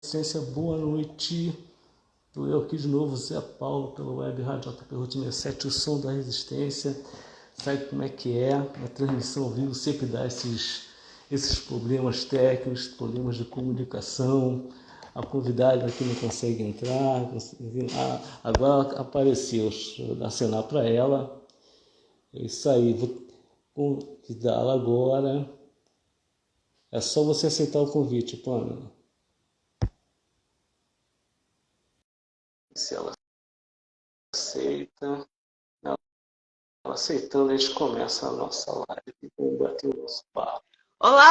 Ciência, boa noite. Estou eu aqui de novo, Zé Paulo, pela web Rádio JP Route 67, o som da resistência. Sabe como é que é? A transmissão ao vivo sempre dá esses problemas técnicos, problemas de comunicação. A convidada aqui não consegue entrar. Agora apareceu, deixa eu acenar para ela. É isso aí, vou convidá-la agora. É só você aceitar o convite, Pamela. Se ela aceita. Aceitando, a gente começa a nossa live e vamos bater o nosso papo. Olá,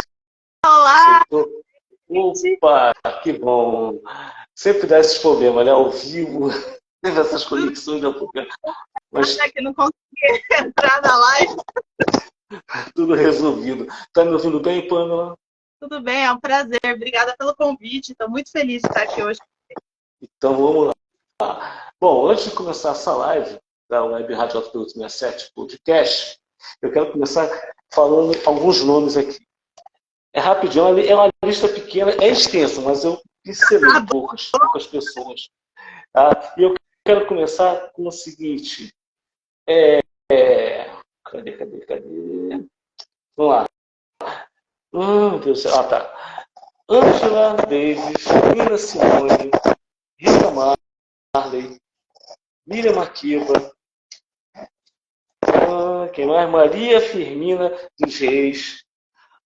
olá! Aceitou? Opa, que bom! Sempre dá esses problemas, né? Ao vivo, teve essas conexões da pouco. Mas Até que não consegui entrar na live. tudo resolvido. Tá me ouvindo bem, Pamela? Tudo bem, é um prazer. Obrigada pelo convite. Estou muito feliz de estar aqui hoje. Então vamos lá. Bom, antes de começar essa live da Web Rádio Alto 67 Podcast, eu quero começar falando alguns nomes aqui. É rapidinho, é uma lista pequena, é extensa, mas eu pincelei poucas pessoas. Tá? E eu quero começar com o seguinte. Cadê? Vamos lá. Meu Deus do céu. Tá. Angela Davis, Nina Simone, Rita Marley, Miriam Makeba, quem mais? Maria Firmina dos Reis,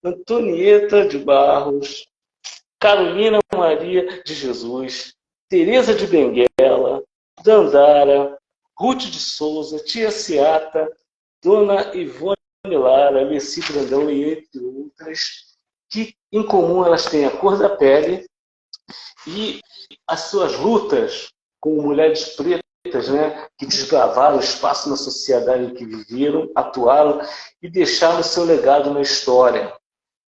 Antonieta de Barros, Carolina Maria de Jesus, Teresa de Benguela, Dandara, Ruth de Souza, Tia Seata, Dona Ivone Lara, Alessi Brandão e entre outras, que em comum elas têm a cor da pele e as suas lutas como mulheres pretas, né, que desbravaram o espaço na sociedade em que viveram, atuaram e deixaram seu legado na história.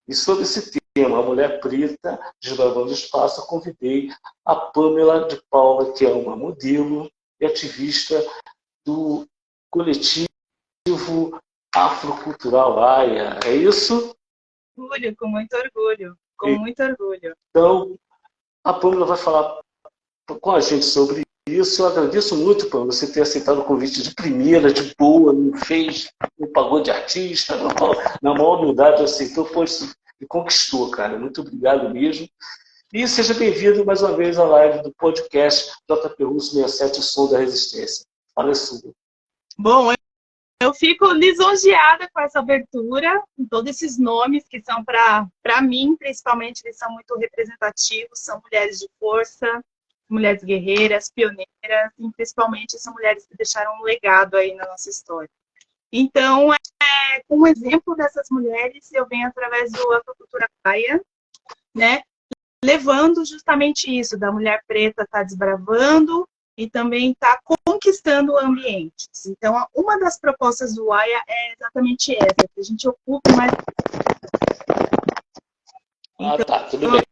E sobre esse tema, a mulher preta, desbravando o espaço, eu convidei a Pamela de Paula, que é uma modelo e ativista do coletivo Afrocultural AIA. É isso? Orgulho, com muito orgulho. Com muito orgulho. Então, a Pamela vai falar com a gente sobre isso. Eu agradeço muito, Pamela, você ter aceitado o convite de primeira, de boa, não fez, não pagou de artista, não, na maior humildade aceitou, pois me conquistou, cara. Muito obrigado mesmo. E seja bem-vindo mais uma vez à live do podcast JP Russo 67, o som da resistência. Fala sua. Bom, eu fico lisonjeada com essa abertura, com todos esses nomes que são, para mim, principalmente, eles são muito representativos, são mulheres de força, mulheres guerreiras, pioneiras, e principalmente são mulheres que deixaram um legado aí na nossa história. Então, como exemplo dessas mulheres, eu venho através do Afrocultura Praia, né? Levando justamente isso, da mulher preta estar desbravando e também estar conquistando ambientes. Então, uma das propostas do AIA é exatamente essa, que a gente ocupe mais... Então, Tá, tudo bem.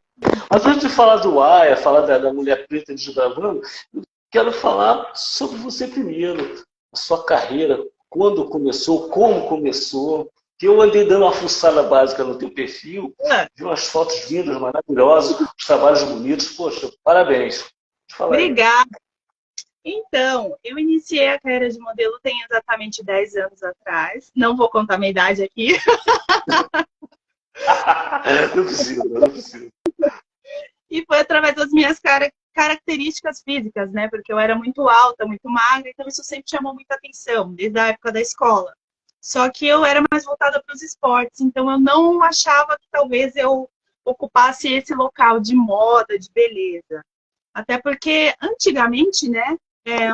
Mas antes de falar do AIA, falar da mulher preta desbravando, eu quero falar sobre você primeiro, a sua carreira, quando começou, como começou, que eu andei dando uma fuçada básica no teu perfil, vi umas fotos lindas, maravilhosas, os trabalhos bonitos, poxa, parabéns. Fala aí. obrigada. Então, eu iniciei a carreira de modelo tem exatamente 10 anos atrás. Não vou contar minha idade aqui. Não precisa, não precisa. E foi através das minhas características físicas, né? Porque eu era muito alta, muito magra, então isso sempre chamou muita atenção, desde a época da escola. Só que eu era mais voltada para os esportes, então eu não achava que talvez eu ocupasse esse local de moda, de beleza. Até porque antigamente, né,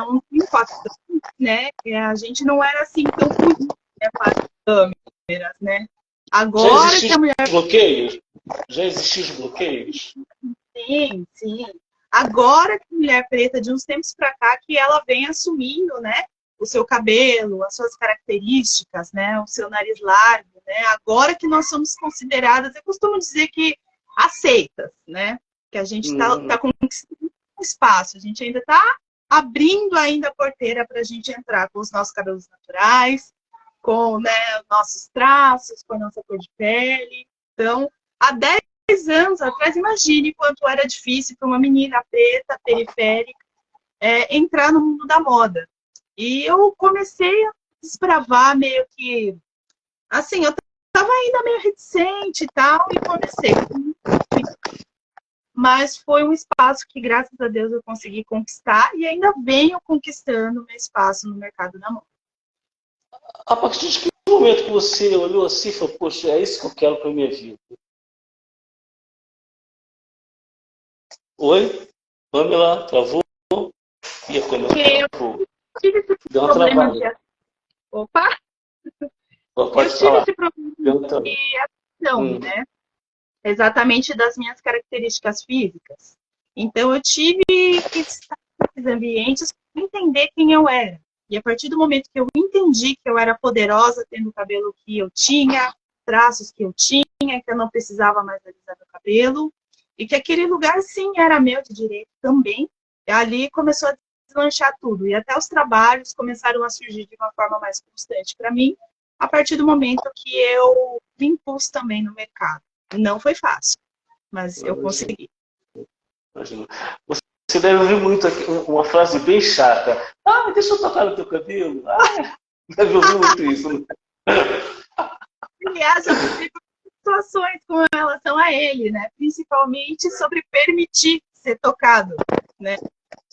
uns 5, 4 anos, né, a gente não era assim tão bonita, né, para as câmeras, né? Agora que a mulher... bloqueios? Já existiam os bloqueios? Sim, sim. Agora que a mulher preta, de uns tempos para cá, que ela vem assumindo, né, o seu cabelo, as suas características, né, o seu nariz largo, né? Agora que nós somos consideradas, eu costumo dizer que aceitas, né? Que a gente está conquistando um espaço, a gente ainda está abrindo ainda a porteira para a gente entrar com os nossos cabelos naturais, com, né, nossos traços, com a nossa cor de pele. Então, há 10 anos atrás, imagine quanto era difícil para uma menina preta, periférica, entrar no mundo da moda. E eu comecei a desbravar meio que... Assim, eu estava ainda meio reticente e tal, e comecei. Mas foi um espaço que, graças a Deus, eu consegui conquistar e ainda venho conquistando meu espaço no mercado da moda. A partir de que momento que você olhou assim e falou, poxa, é isso que eu quero para minha vida? Oi? Pamela, travou? E a Pamela travou. Eu tive esse Deu uma problema travada. Opa! Pode Eu tive falar. esse problema de ação, né? Exatamente das minhas características físicas. Então, eu tive que estar nesses ambientes para entender quem eu era. E a partir do momento que eu entendi que eu era poderosa, tendo o cabelo que eu tinha, traços que eu tinha, que eu não precisava mais alisar meu cabelo, e que aquele lugar, sim, era meu de direito também, ali começou a deslanchar tudo. E até os trabalhos começaram a surgir de uma forma mais constante para mim, a partir do momento que eu me impus também no mercado. Não foi fácil, mas eu consegui. Imagina. Você deve ouvir muito aqui, uma frase bem chata. Ah, deixa eu tocar no teu cabelo. Ah, deve ouvir muito isso, né? Aliás, eu passei por situações com relação a ele, né? Principalmente sobre permitir ser tocado, né?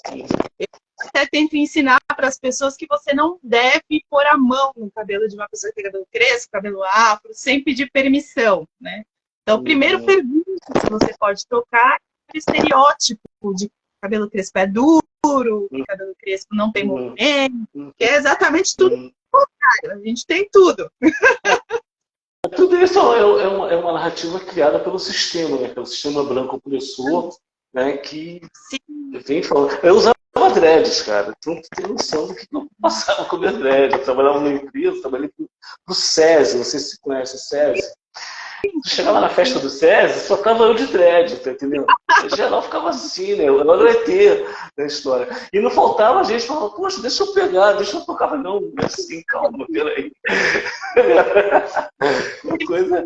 Eu até tento ensinar para as pessoas que você não deve pôr a mão no cabelo de uma pessoa que tem cabelo crespo, cabelo afro, sem pedir permissão, né? Então, primeiro pergunta se você pode tocar o estereótipo de cabelo crespo é duro, cabelo crespo não tem movimento, que é exatamente tudo o contrário. A gente tem tudo. Tudo isso é uma narrativa criada pelo sistema, né? Pelo sistema branco opressor, né? Que vem falando. Eu usava dreads, cara. Então, tu tem noção do que eu passava com meu dread. Eu trabalhava numa empresa, trabalhei pro SESI, não sei se você conhece o SESI. Tu chegava na festa do SESI, só tava eu de dread, tá entendendo? Em geral ficava assim, né? Eu era o ET da história. E não faltava gente que falava, poxa, deixa eu pegar, deixa eu tocar. Não, não é assim, calma, peraí. Uma coisa...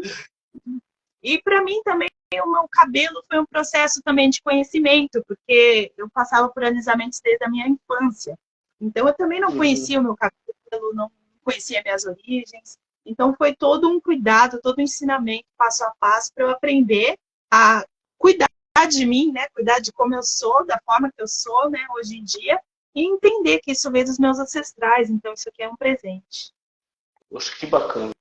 E para mim também, o meu cabelo foi um processo também de conhecimento, porque eu passava por alisamentos desde a minha infância. Então, eu também não conhecia o meu cabelo, não conhecia minhas origens. Então, foi todo um cuidado, todo um ensinamento, passo a passo, para eu aprender a cuidar de mim, né? Cuidar de como eu sou, da forma que eu sou, né? Hoje em dia, e entender que isso veio dos meus ancestrais. Então, isso aqui é um presente. Poxa, que bacana.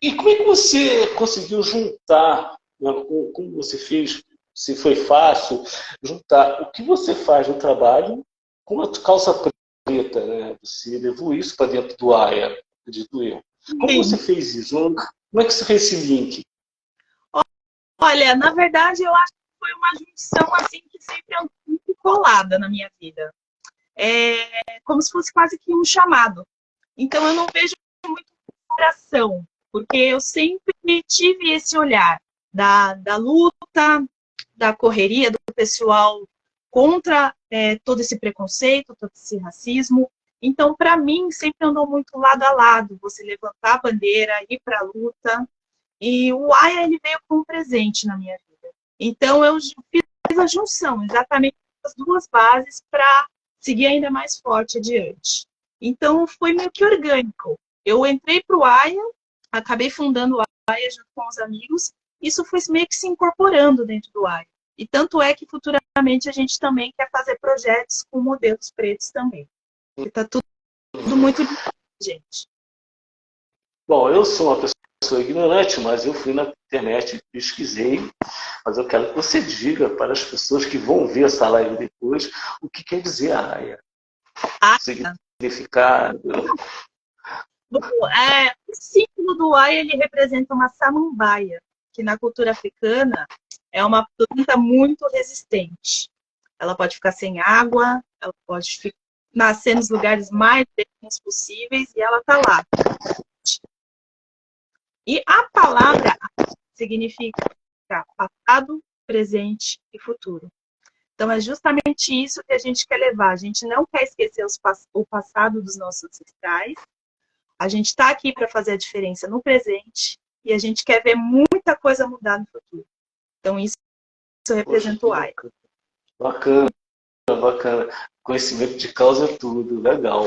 E como é que você conseguiu juntar, né, como você fez, se foi fácil, juntar o que você faz no trabalho com a calça preta, né? Você levou isso para dentro do AIA, acredito eu. Como você fez isso? Como é que você fez esse link? Olha, na verdade, eu acho que foi uma junção assim que sempre andou muito colada na minha vida. Como se fosse quase que um chamado. Então, eu não vejo muito inspiração, porque eu sempre tive esse olhar da luta, da correria do pessoal contra todo esse preconceito, todo esse racismo. Então, para mim, sempre andou muito lado a lado, você levantar a bandeira, ir para a luta. E o AIA, ele veio como um presente na minha vida. Então, eu fiz a junção, exatamente as duas bases para seguir ainda mais forte adiante. Então, foi meio que orgânico. Eu entrei para o AIA, acabei fundando o AIA junto com os amigos, isso foi meio que se incorporando dentro do AIA. E tanto é que futuramente a gente também quer fazer projetos com modelos pretos também. Está tudo muito diferente, gente. Bom, eu sou uma pessoa ignorante, mas eu fui na internet, pesquisei, mas eu quero que você diga para as pessoas que vão ver essa live depois o que quer dizer a AIA. Significado. Bom, o símbolo do AIA, ele representa uma samambaia, que na cultura africana é uma planta muito resistente. Ela pode ficar sem água, ela pode nascer nos lugares mais verdes possíveis e ela está lá. E a palavra significa passado, presente e futuro. Então, é justamente isso que a gente quer levar. A gente não quer esquecer o passado dos nossos ancestrais. A gente está aqui para fazer a diferença no presente e a gente quer ver muita coisa mudar no futuro. Então, isso representa o AIA. Bacana, bacana. Conhecimento de causa é tudo, legal.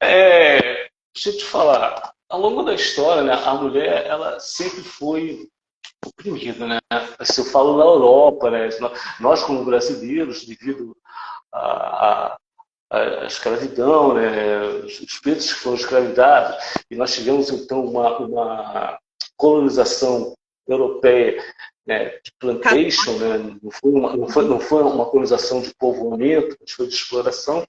Deixa eu te falar, ao longo da história, né, a mulher ela sempre foi oprimida, né? Se eu falo na Europa, né, nós como brasileiros, devido à escravidão, né, os pretos que foram escravizados, e nós tivemos então uma colonização europeia, né, de plantation, né, não foi uma colonização de povoamento, mas foi de exploração,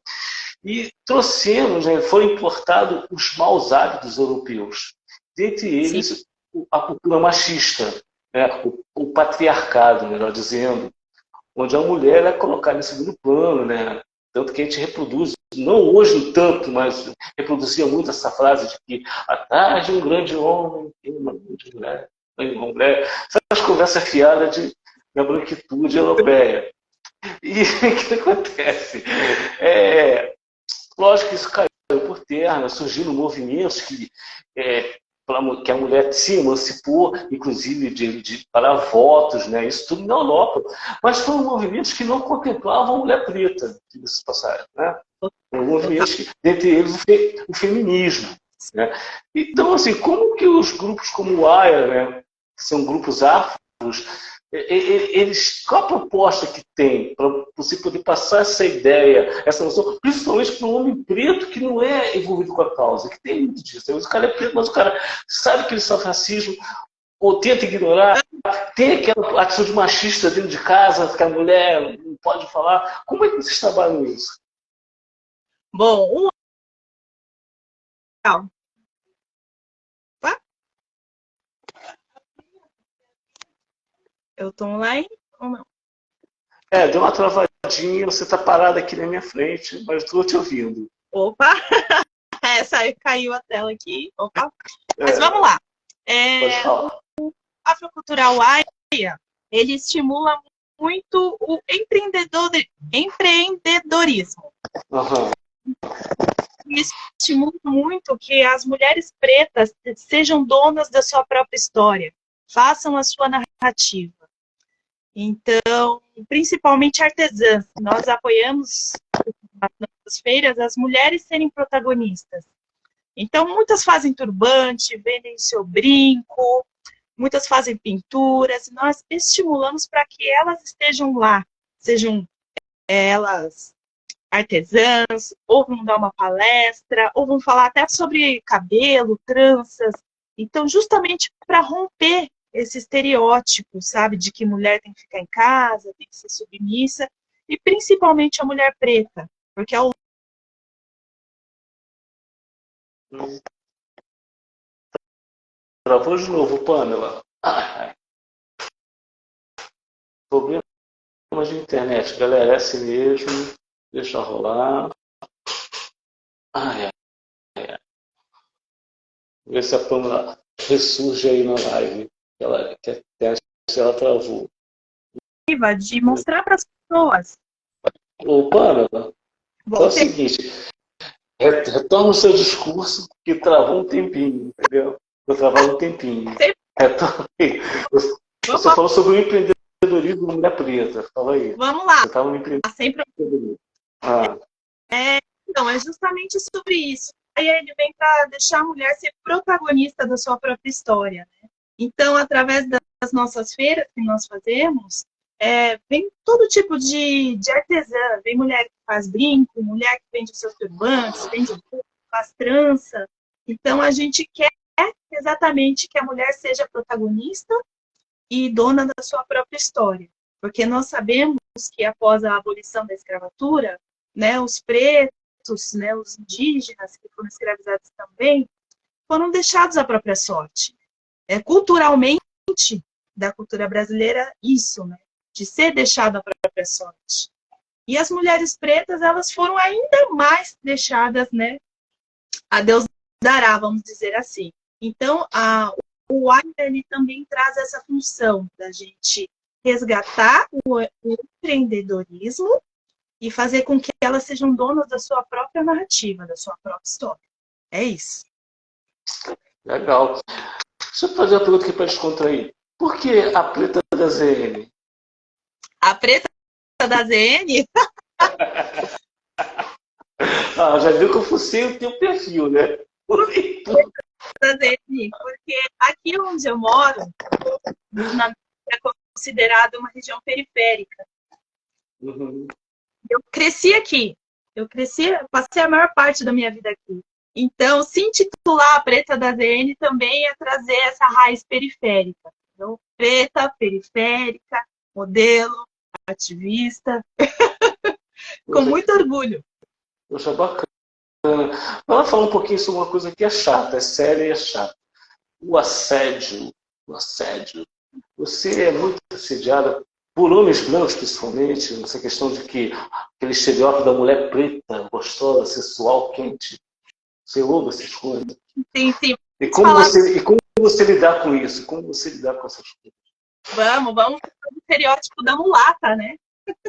e trouxemos, né, foram importados os maus hábitos europeus, dentre eles a cultura machista, né, o patriarcado, melhor dizendo, onde a mulher é colocada em segundo plano, né? Tanto que a gente reproduz, não hoje tanto, mas reproduzia muito essa frase de que atrás de um grande homem tem uma grande mulher, uma mulher. Sabe as conversas fiadas da branquitude europeia. E o que acontece? Lógico que isso caiu por terra, né? Surgiram movimentos que a mulher se emancipou, inclusive para votos, né? Isso tudo na Europa. Mas foram movimentos que não contemplavam a mulher preta, diga-se de passagem, né? Foram movimentos que, dentre eles, o feminismo. Né? Então, assim, como que os grupos como o AIA, né, que são grupos afros, qual a proposta que tem para você poder passar essa ideia, essa noção, principalmente para um homem preto que não é envolvido com a causa, que tem muito disso. O cara é preto, mas o cara sabe que ele sofre racismo, ou tenta ignorar, tem aquela atitude machista dentro de casa, que a mulher não pode falar. Como é que vocês trabalham isso? Bom, eu tô online ou não? Deu uma travadinha, você está parada aqui na minha frente, mas estou te ouvindo. Opa! Caiu a tela aqui. Opa! Mas vamos lá. Pode falar. O afrocultural AIA, ele estimula muito o empreendedorismo. Uhum. Isso estimula muito que as mulheres pretas sejam donas da sua própria história, façam a sua narrativa. Então, principalmente artesãs, nós apoiamos nas feiras as mulheres serem protagonistas. Então, muitas fazem turbante, vendem seu brinco, muitas fazem pinturas, e nós estimulamos para que elas estejam lá, sejam elas artesãs, ou vão dar uma palestra, ou vão falar até sobre cabelo, tranças. Então, justamente para romper esse estereótipo, sabe, de que mulher tem que ficar em casa, tem que ser submissa, e principalmente a mulher preta, porque ao Travou de novo, Pamela. Problemas de internet, galera, é assim mesmo. Deixa rolar. Ver se a Pamela ressurge aí na live. Ela travou. de mostrar para as pessoas. Ô, Pamela, é o seguinte. Retorna o seu discurso, que travou um tempinho, entendeu? Eu travava um tempinho. Você falou sobre o empreendedorismo da mulher preta. Fala aí. Vamos lá. Você tava no empreendedorismo. Então, é justamente sobre isso. Aí ele vem para deixar a mulher ser protagonista da sua própria história. Né? Então, através das nossas feiras que nós fazemos, vem todo tipo de artesã. Vem mulher que faz brinco, mulher que vende seus turbantes, vende faz trança. Então, a gente quer exatamente que a mulher seja protagonista e dona da sua própria história. Porque nós sabemos que após a abolição da escravatura, né, os pretos, né, os indígenas que foram escravizados também, foram deixados à própria sorte. Culturalmente, da cultura brasileira, isso, né, de ser deixado à própria sorte. E as mulheres pretas, elas foram ainda mais deixadas, né, a Deus dará, vamos dizer assim. Então, o AIA, ele também traz essa função da gente resgatar o empreendedorismo e fazer com que elas sejam donas da sua própria narrativa, da sua própria história. É isso. Legal. Deixa eu fazer uma pergunta aqui para descontrair. Por que a preta da ZN? A preta da ZN? Ah, já viu que eu fucei o teu perfil, né? Da ZN, porque aqui onde eu moro, é considerada uma região periférica. Uhum. Eu cresci aqui. Passei a maior parte da minha vida aqui. Então, se intitular a Preta da ZN também é trazer essa raiz periférica. Então, preta, periférica, modelo, ativista, com Poxa, muito orgulho. poxa, bacana. Vamos falar um pouquinho sobre uma coisa que é chata, é séria e é chata. O assédio. O assédio. Você é muito assediada por homens brancos, principalmente, nessa questão de que aquele estereótipo da mulher preta, gostosa, sensual, quente. Você ouve essas coisas. Sim, sim. E como você lidar com isso? Como você lidar com essas coisas? Vamos para o estereótipo da mulata, né?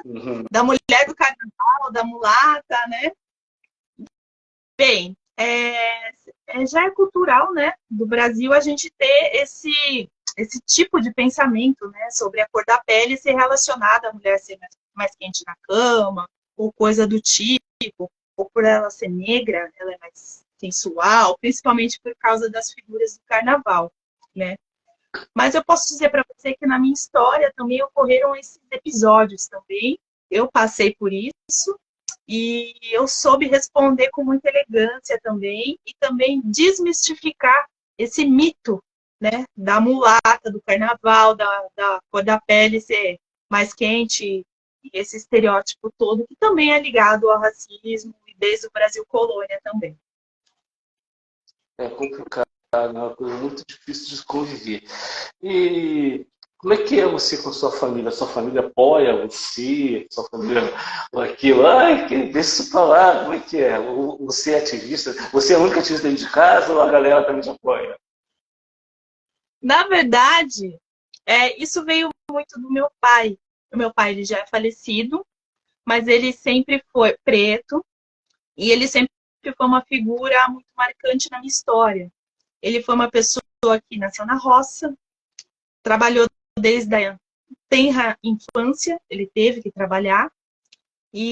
Uhum. Da mulher do carnaval, da mulata, né? Bem, já é cultural, né, do Brasil a gente ter esse tipo de pensamento, né, sobre a cor da pele ser relacionada à mulher ser mais quente na cama, ou coisa do tipo, ou por ela ser negra, ela é mais sensual, principalmente por causa das figuras do carnaval, né? Mas eu posso dizer para você que na minha história também ocorreram esses episódios também. Eu passei por isso e eu soube responder com muita elegância também e também desmistificar esse mito, né, da mulata, do carnaval, da cor da pele ser mais quente e esse estereótipo todo que também é ligado ao racismo e desde o Brasil colônia também. É complicado, é uma coisa muito difícil de conviver. E como é que é você com sua família? Sua família apoia você? Sua família aquilo? Ai, deixa isso pra lá. Como é que é? Você é ativista? Você é a única ativista dentro de casa ou a galera também te apoia? Na verdade, isso veio muito do meu pai. O meu pai ele já é falecido, mas ele sempre foi preto e ele sempre foi uma figura muito marcante na minha história. Ele foi uma pessoa que nasceu na roça, trabalhou desde a tenra infância, ele teve que trabalhar, e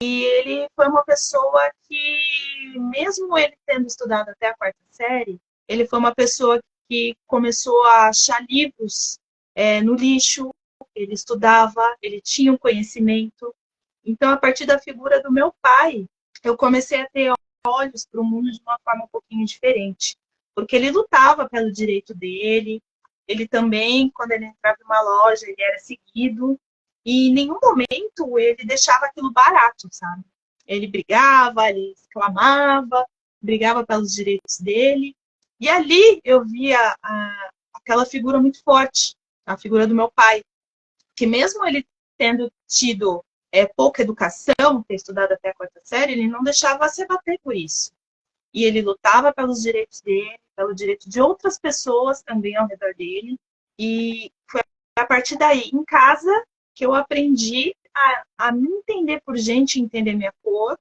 ele foi uma pessoa que, mesmo ele tendo estudado até a quarta série, ele foi uma pessoa que começou a achar livros no lixo, ele estudava, ele tinha um conhecimento. Então, a partir da figura do meu pai, eu comecei a ter olhos para o mundo de uma forma um pouquinho diferente. Porque ele lutava pelo direito dele, ele também, quando ele entrava em uma loja, ele era seguido, e em nenhum momento ele deixava aquilo barato, sabe? Ele brigava, ele exclamava, brigava pelos direitos dele. E ali eu via aquela figura muito forte, a figura do meu pai, que mesmo ele tendo tido pouca educação, ter estudado até a quarta série, ele não deixava se bater por isso. E ele lutava pelos direitos dele, pelo direito de outras pessoas também ao redor dele. E foi a partir daí, em casa, que eu aprendi a me entender por gente, entender minha cor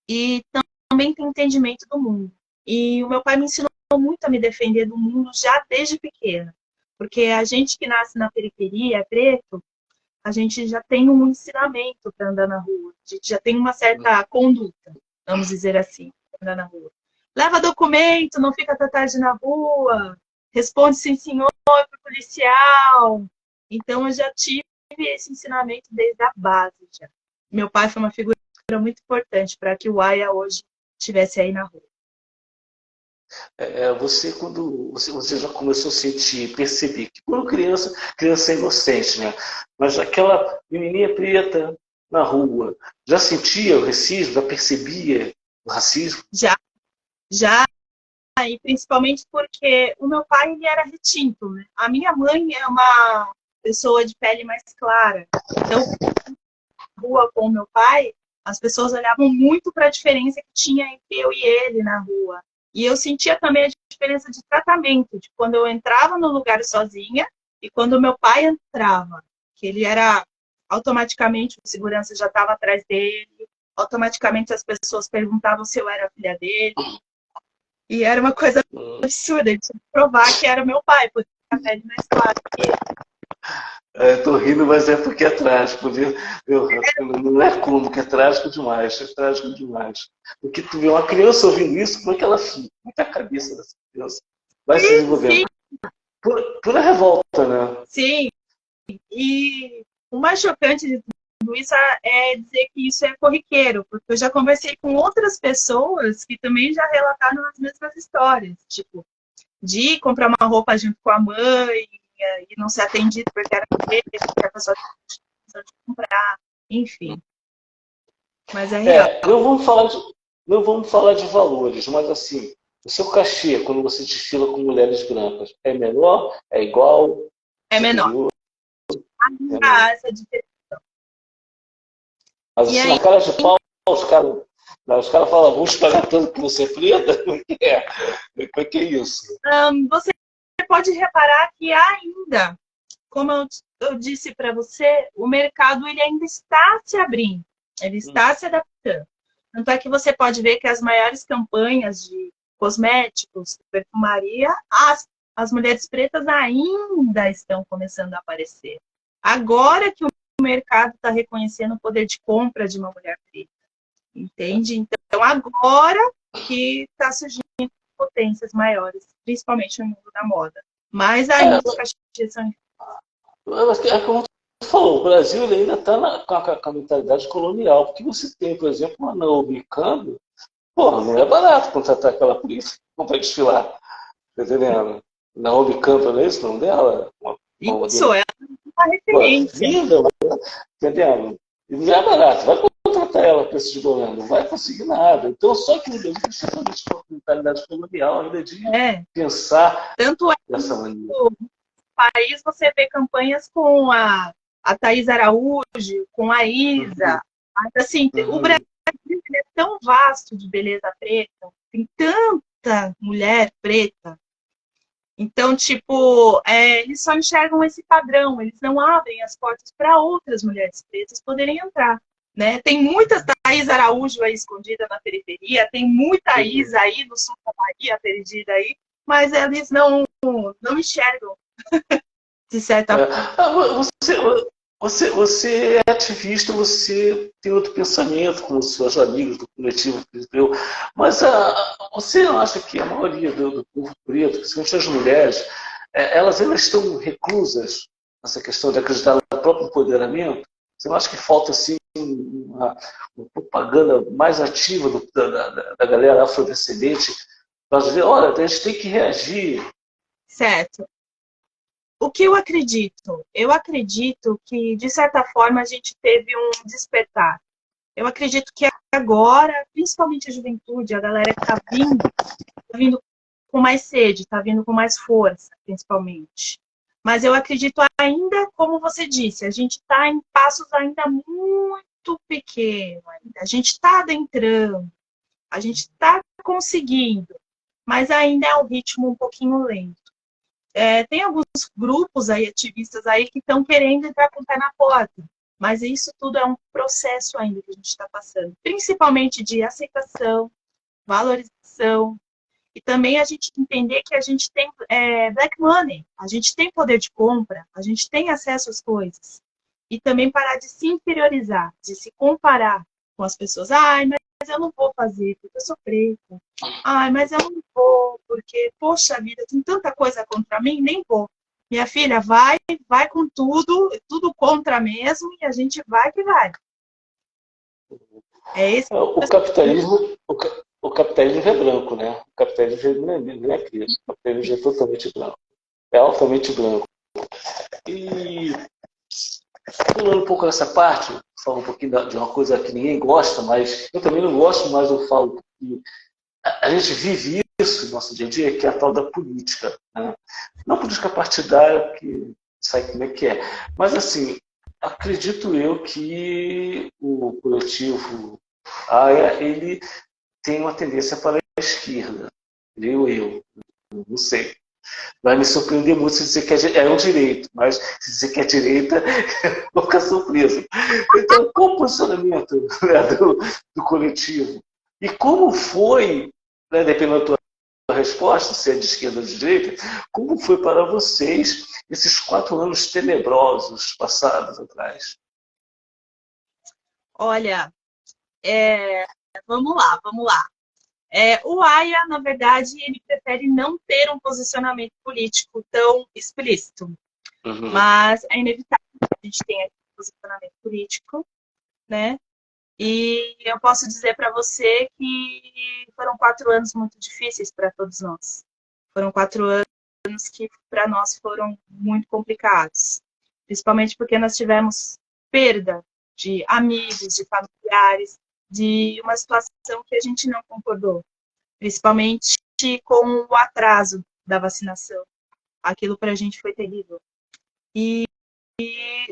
e também ter entendimento do mundo. E o meu pai me ensinou muito a me defender do mundo já desde pequena. Porque a gente que nasce na periferia, é preto, a gente já tem um ensinamento para andar na rua. A gente já tem uma certa conduta, vamos dizer assim, para andar na rua. Leva documento, não fica até tarde na rua, responde sim senhor para o policial. Então eu já tive esse ensinamento desde a base já. Meu pai foi uma figura muito importante para que o Aya hoje estivesse aí na rua. Você, quando você já começou a sentir, perceber que quando criança é inocente, né? Mas aquela menininha preta na rua, já sentia o racismo, já percebia o racismo? Já, e principalmente porque o meu pai ele era retinto, né? A minha mãe é uma pessoa de pele mais clara. Então, na rua com o meu pai, as pessoas olhavam muito para a diferença que tinha entre eu e ele na rua. E eu sentia também a diferença de tratamento, de quando eu entrava no lugar sozinha e quando o meu pai entrava, que ele era automaticamente, o segurança já estava atrás dele, automaticamente as pessoas perguntavam se eu era a filha dele. E era uma coisa absurda, ele tinha que provar que era meu pai, porque tinha a pele mais clara que ele. Estou rindo, mas é porque é trágico. Não é cômico, é trágico demais. É trágico demais. Porque tu vê uma criança ouvindo isso, como é que ela fica? Como é que a cabeça dessa criança vai se Sim, desenvolvendo? sim, Pura revolta, né? sim. E o mais chocante de tudo isso é dizer que isso é corriqueiro, porque eu já conversei com outras pessoas que também já relataram as mesmas histórias, tipo, de comprar uma roupa junto com a mãe e não ser atendido porque era mulher, porque a pessoa tinha de comprar, enfim. Mas é real. Não vamos falar de valores, mas assim, o seu cachê, quando você desfila com mulheres brancas, é menor? É igual? É menor. Superior? É menor. Ah, essa diferença. Mas E assim, aí, na cara de pau, os caras falam, vamos pagar tanto que você é preta? Como é que é isso? você pode reparar que ainda, como eu disse para você, o mercado ele ainda está se abrindo, ele está se adaptando. Tanto é que você pode ver que as maiores campanhas de cosméticos, perfumaria, as mulheres pretas ainda estão começando a aparecer. Agora que o mercado está reconhecendo o poder de compra de uma mulher preta, entende? Então, agora que está surgindo potências maiores, principalmente no mundo da moda. Mas ainda os cachês são. Mas é como você falou, o Brasil ele ainda está com a mentalidade colonial, porque você tem, por exemplo, uma Naomi Campbell, porra, não é barato contratar aquela polícia não vai desfilar, tá entendendo? Naomi Campbell, não é esse o nome dela? Uma Isso modelo, é uma referência. linda, entendendo? E não é barato, vai contratar ela para esse governo, não vai conseguir nada. Então, só que o Brasil está totalmente com a mentalidade colonial ainda de pensar Tanto é dessa maneira. país você vê campanhas com a Thaís Araújo, com a Isa. Assim, o Brasil é tão vasto de beleza preta, tem tanta mulher preta. Então, tipo, eles só enxergam esse padrão, eles não abrem as portas para outras mulheres pretas poderem entrar. Né? Tem muita Thaís Araújo aí escondida na periferia, tem muita Isa aí no sul da Bahia perdida aí, mas eles não enxergam de certa forma. Você é ativista, você tem outro pensamento com os seus amigos do coletivo, mas você não acha que a maioria do povo preto, principalmente as mulheres, elas ainda estão reclusas nessa questão de acreditar no próprio empoderamento? Você não acha que falta assim, uma propaganda mais ativa da galera afrodescendente para dizer, olha, a gente tem que reagir? Certo. O que eu acredito? Eu acredito que, de certa forma, a gente teve um despertar. Eu acredito que agora, principalmente a juventude, a galera que está vindo com mais sede, está vindo com mais força, principalmente. Mas eu acredito ainda, como você disse, a gente está em passos ainda muito pequenos. A gente está adentrando, a gente está conseguindo, mas ainda é um ritmo um pouquinho lento. Tem alguns grupos aí, ativistas aí, que estão querendo entrar com o pé na porta. Mas isso tudo é um processo ainda que a gente está passando. Principalmente de aceitação, valorização. E também a gente entender que a gente tem black money. A gente tem poder de compra. A gente tem acesso às coisas. E também parar de se inferiorizar, de se comparar com as pessoas. Ai, mas eu não vou fazer, porque eu sou preta. Ai, mas eu não vou, porque, poxa vida, tem tanta coisa contra mim, nem vou. Minha filha, vai com tudo, tudo contra mesmo, e a gente vai que vai. É esse. O capitalismo é branco, né? O capitalismo não é preto. O capitalismo é totalmente branco. É altamente branco. E pulando um pouco nessa parte, falar um pouquinho de uma coisa que ninguém gosta, mas eu também não gosto, mas eu falo que a gente vive isso no nosso dia a dia, que é a tal da política. Né? Não política partidária, que sabe como é que é. Mas, assim, acredito eu que o coletivo AIA, ele tem uma tendência para a esquerda. Eu não sei. Vai me surpreender muito se dizer que é um direito, mas se dizer que é direita, eu vou ficar surpreso. Então, qual o posicionamento, né, do coletivo? E como foi, né, dependendo da tua a resposta, se é de esquerda ou de direita, como foi para vocês esses 4 anos tenebrosos passados atrás? Olha, vamos lá, vamos lá. O Aya, na verdade, ele prefere não ter um posicionamento político tão explícito, Uhum. mas é inevitável que a gente tenha um posicionamento político, né? E eu posso dizer para você que foram 4 anos muito difíceis para todos nós. Foram 4 anos que para nós foram muito complicados, principalmente porque nós tivemos perda de amigos, de familiares, de uma situação que a gente não concordou, principalmente com o atraso da vacinação. Aquilo para a gente foi terrível. E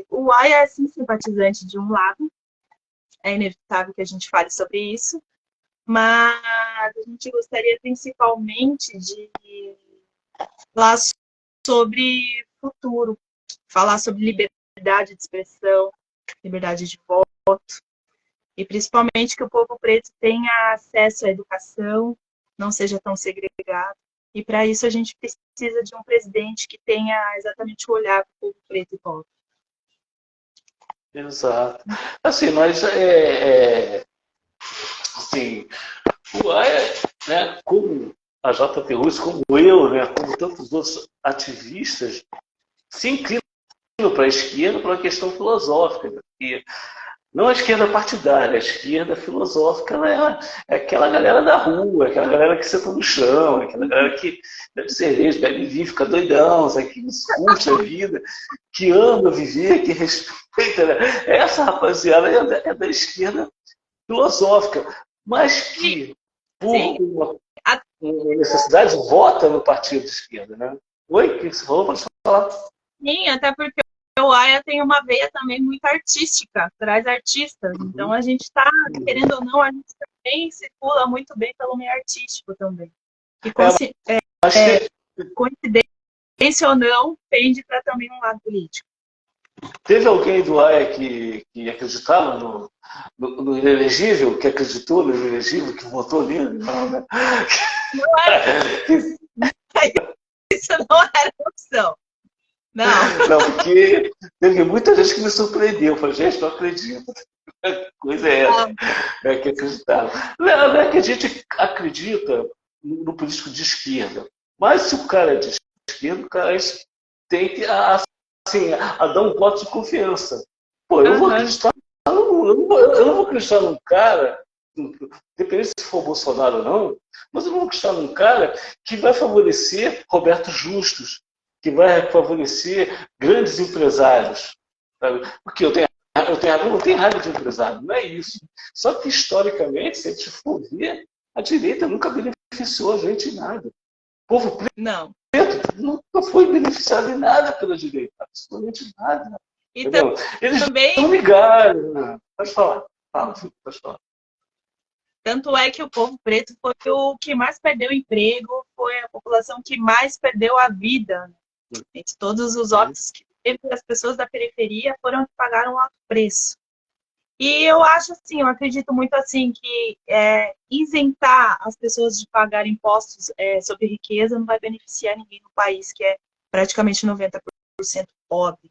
o Aya é sim simpatizante de um lado, é inevitável que a gente fale sobre isso, mas a gente gostaria principalmente de falar sobre futuro, falar sobre liberdade de expressão, liberdade de voto, e principalmente que o povo preto tenha acesso à educação, não seja tão segregado. E para isso a gente precisa de um presidente que tenha exatamente o olhar para o povo preto e pobre. Exato. Assim, assim, o AIA, né, como a JT Russo, como eu, né, como tantos outros ativistas, se inclinam para a esquerda por uma questão filosófica. Porque não a esquerda partidária, a esquerda filosófica é aquela galera da rua, aquela galera que senta no chão, aquela galera que bebe cerveja, bebe vinho, fica doidão, sabe, que curte a vida, que ama viver, que respeita. Né? Essa rapaziada é da esquerda filosófica, mas que, por uma necessidade, vota no partido de esquerda. Né? Oi, o que você falou? Pode falar. Sim, até porque o Aya tem uma veia também muito artística, traz artistas. Uhum. Então a gente está, querendo ou não, a gente também circula muito bem pelo meio artístico também. E coincidência ou não, pende para também um lado político. Teve alguém do AIA que acreditava no inelegível, que acreditou no inelegível, que votou nele? Não, né? Não era. Isso não era opção. Não, porque teve muita gente que me surpreendeu. Eu falei, gente, não acredito. Que coisa é essa? É que acreditava. Não é que a gente acredita no político de esquerda. Mas se o cara é de esquerda, o cara tem que assim, a dar um voto de confiança. Pô, eu vou acreditar. Eu não vou acreditar num cara, independente se for Bolsonaro ou não, mas eu não vou acreditar num cara que vai favorecer Roberto Justus, que vai favorecer grandes empresários. Sabe? Porque eu não tenho raiva de empresário, não é isso. Só que, historicamente, se a gente for ver, a direita nunca beneficiou a gente em nada. O povo preto nunca foi beneficiado em nada pela direita, absolutamente nada. Então, eles também não ligaram. Né? Pode falar. Pode falar. Tanto é que o povo preto foi o que mais perdeu emprego, foi a população que mais perdeu a vida. Entre todos os óbitos que teve, as pessoas da periferia foram as que pagaram alto preço. E eu acho assim, eu acredito muito assim que isentar as pessoas de pagar impostos sobre riqueza não vai beneficiar ninguém no país que é praticamente 90% pobre,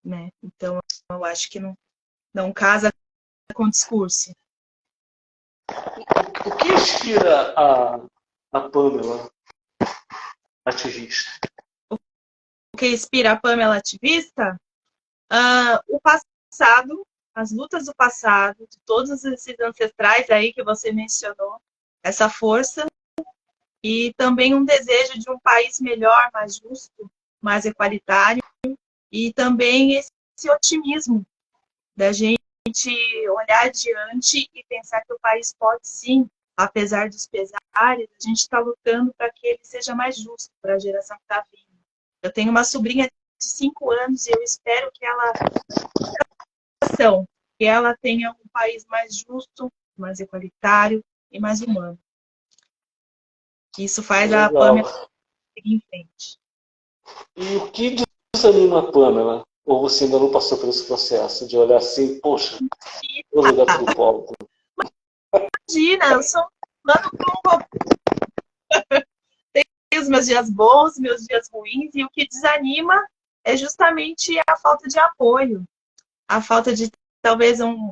né? Então eu acho que não casa com o discurso. O que inspira a Pamela, ativista? O que inspira a Pamela ativista? O passado, as lutas do passado, de todos esses ancestrais aí que você mencionou, essa força, e também um desejo de um país melhor, mais justo, mais equalitário, e também esse otimismo da gente olhar adiante e pensar que o país pode sim, apesar dos pesares, a gente está lutando para que ele seja mais justo para a geração que está vindo. Eu tenho uma sobrinha de 5 anos e eu espero que ela tenha um país mais justo, mais igualitário e mais humano. Isso faz a Pamela seguir em frente. E o que desanima a Pamela? Ou você ainda não passou por esse processo de olhar assim, poxa, vou ligar para o polo? Imagina, eu sou um plano para um os meus dias bons, meus dias ruins, e o que desanima é justamente a falta de apoio, a falta de talvez um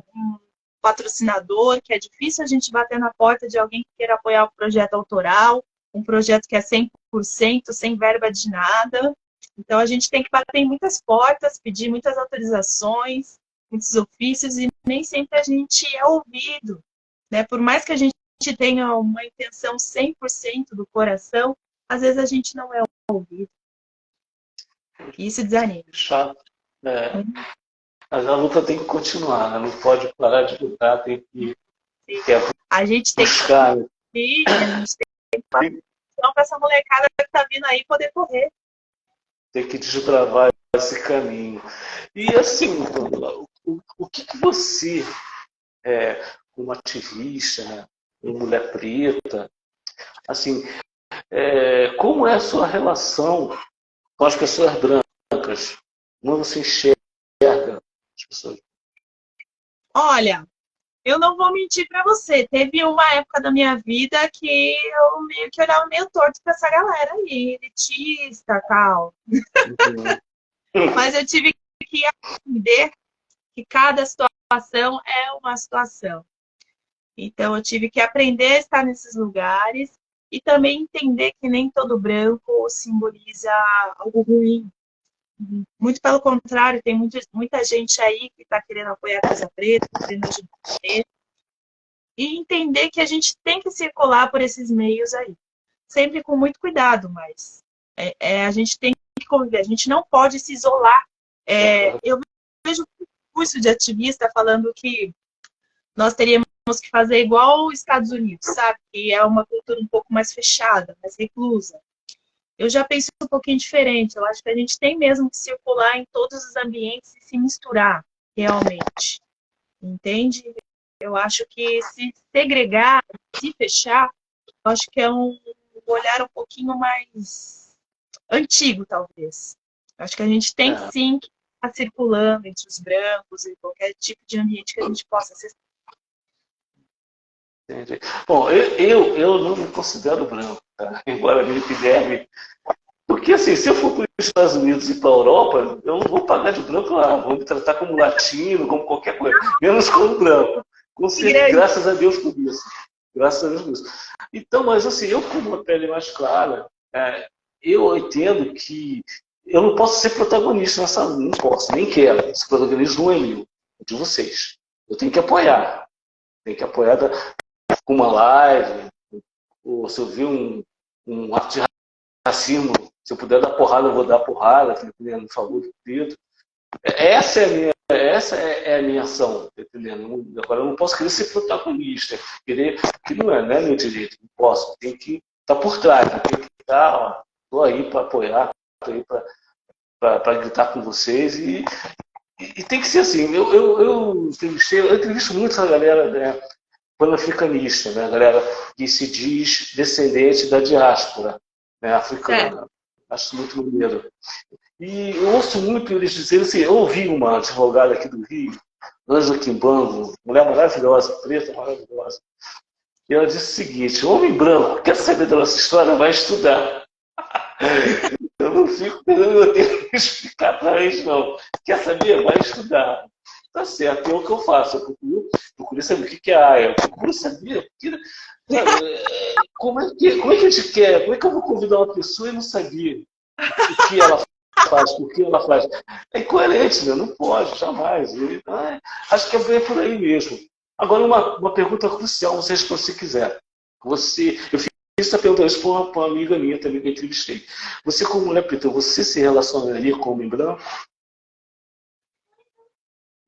patrocinador, que é difícil a gente bater na porta de alguém que queira apoiar o projeto autoral, um projeto que é 100%, sem verba de nada. Então, a gente tem que bater em muitas portas, pedir muitas autorizações, muitos ofícios, e nem sempre a gente é ouvido, né? Por mais que a gente tenha uma intenção 100% do coração, às vezes a gente não é ouvido. E isso desanima. Chato. Mas a luta tem que continuar, né? Não pode parar de lutar, tem que a gente tem buscar. Que a gente tem que para essa molecada que está vindo aí poder correr. Tem que desbravar esse caminho. E assim, o que você, como ativista, né, como mulher preta, assim, como é a sua relação com as pessoas brancas? Como você enxerga as pessoas? Olha, eu não vou mentir para você. Teve uma época da minha vida que eu meio que olhava meio torto para essa galera aí, elitista, tal. Mas eu tive que aprender que cada situação é uma situação. Então, eu tive que aprender a estar nesses lugares e também entender que nem todo branco simboliza algo ruim. Muito pelo contrário, tem muita gente aí que está querendo apoiar a Casa Preta, querendo ajudar. E entender que a gente tem que circular por esses meios aí. Sempre com muito cuidado, mas a gente tem que conviver. A gente não pode se isolar. Eu vejo um curso de ativista falando que nós teríamos que fazer igual os Estados Unidos, sabe? Que é uma cultura um pouco mais fechada, mais reclusa. Eu já penso um pouquinho diferente. Eu acho que a gente tem mesmo que circular em todos os ambientes e se misturar, realmente. Entende? Eu acho que se segregar, se fechar, eu acho que é um olhar um pouquinho mais antigo, talvez. Eu acho que a gente tem sim que estar circulando entre os brancos e qualquer tipo de ambiente que a gente possa acessar. Entendi. Bom, eu não me considero branco, tá? Embora me epiderme. Porque, assim, se eu for para os Estados Unidos e para a Europa, eu não vou pagar de branco lá. Vou me tratar como latino, como qualquer coisa. Menos como branco. Graças a Deus por isso. Graças a Deus por isso. Então, mas assim, eu com uma pele mais clara, eu entendo que eu não posso ser protagonista nessa luta. Não posso, nem quero. Esse protagonismo não é meu, é de vocês. Eu tenho que apoiar. Tenho que apoiar com uma live, ou se eu ver um ato de racismo, se eu puder dar porrada, eu vou dar porrada, entendendo? Por favor, do preto. Essa é a minha ação, entendendo? Agora eu não posso querer ser protagonista, querer que não é meu direito, não posso, tem que estar por trás, tem que estar, estou aí para apoiar, estou aí para gritar com vocês e tem que ser assim. Eu entrevisto muito essa galera, né, pan-africanista, né, a galera que se diz descendente da diáspora, né, africana. Acho muito maneiro. E eu ouço muito eles dizerem assim, eu ouvi uma advogada aqui do Rio, Ângela Quimbango, mulher maravilhosa, preta maravilhosa, e ela disse o seguinte: homem branco, quer saber da nossa história? Vai estudar. Eu não fico eu tenho que explicar para eles, não. Quer saber? Vai estudar. Tá certo, é o que eu faço. Eu procuro saber o que é a AIA. Eu procuro saber. Como é que a gente quer? Como é que eu vou convidar uma pessoa e não saber o que ela faz, por que ela faz? É incoerente, né? Não pode, jamais. Acho que é bem por aí mesmo. Agora, uma pergunta crucial, você responde se quiser. Eu fiz essa pergunta para uma amiga minha também que eu entrevistei. Você, como mulher preta, você se relacionaria com homem branco?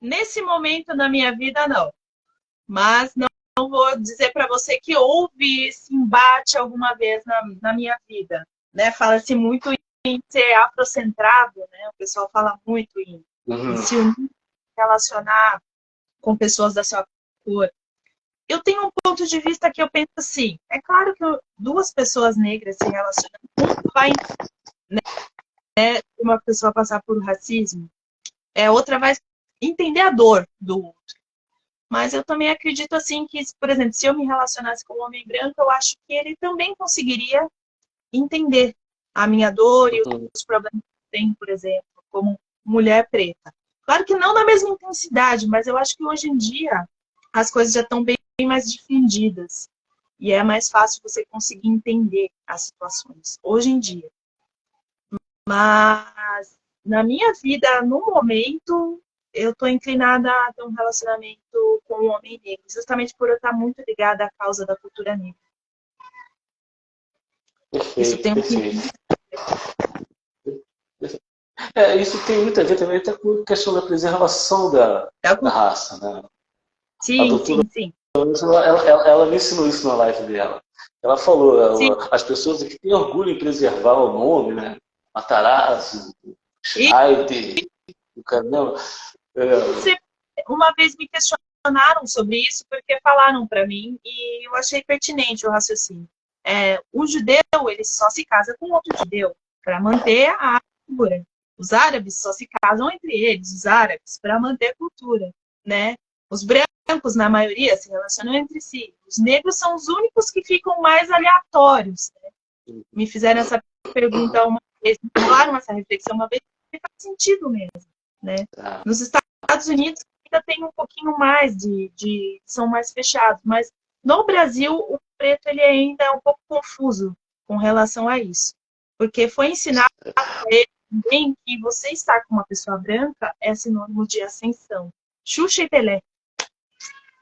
Nesse momento da minha vida, não. Mas não vou dizer para você que houve esse embate alguma vez na minha vida. Né? Fala-se muito em ser afrocentrado, né? O pessoal fala muito em se unir, relacionar com pessoas da sua cor. Eu tenho um ponto de vista que eu penso assim, é claro que duas pessoas negras se relacionando, um vai, né, uma pessoa passar por racismo, outra vai entender a dor do outro. Mas eu também acredito assim que, por exemplo, se eu me relacionasse com um homem branco, eu acho que ele também conseguiria entender a minha dor e os problemas que eu tenho, por exemplo, como mulher preta. Claro que não na mesma intensidade, mas eu acho que hoje em dia as coisas já estão bem mais difundidas. E é mais fácil você conseguir entender as situações, hoje em dia. Mas na minha vida, no momento, eu estou inclinada a ter um relacionamento com um homem negro, justamente por eu estar muito ligada à causa da cultura negra. Isso Perfeito, tem perfeito. Isso tem muito a ver também até com a questão da preservação da raça, né? A Sim, doutora, sim, sim. ela me ensinou isso na live dela. Ela falou, Sim. as pessoas que têm orgulho em preservar o nome, né? Matarazzo, E Schneider, o caramba. uma vez me questionaram sobre isso porque falaram para mim e eu achei pertinente o raciocínio. O judeu, ele só se casa com outro judeu para manter a cultura. Os árabes só se casam entre eles, os árabes, para manter a cultura, né? Os brancos, na maioria, se relacionam entre si. Os negros são os únicos que ficam mais aleatórios, né? Me fizeram essa pergunta uma vez, me falaram essa reflexão uma vez, e faz sentido mesmo, né? Nos Estados Unidos ainda tem um pouquinho mais são mais fechados, mas no Brasil o preto ele ainda é um pouco confuso com relação a isso, porque foi ensinado para ele também que você estar com uma pessoa branca é sinônimo de ascensão. Xuxa e Pelé.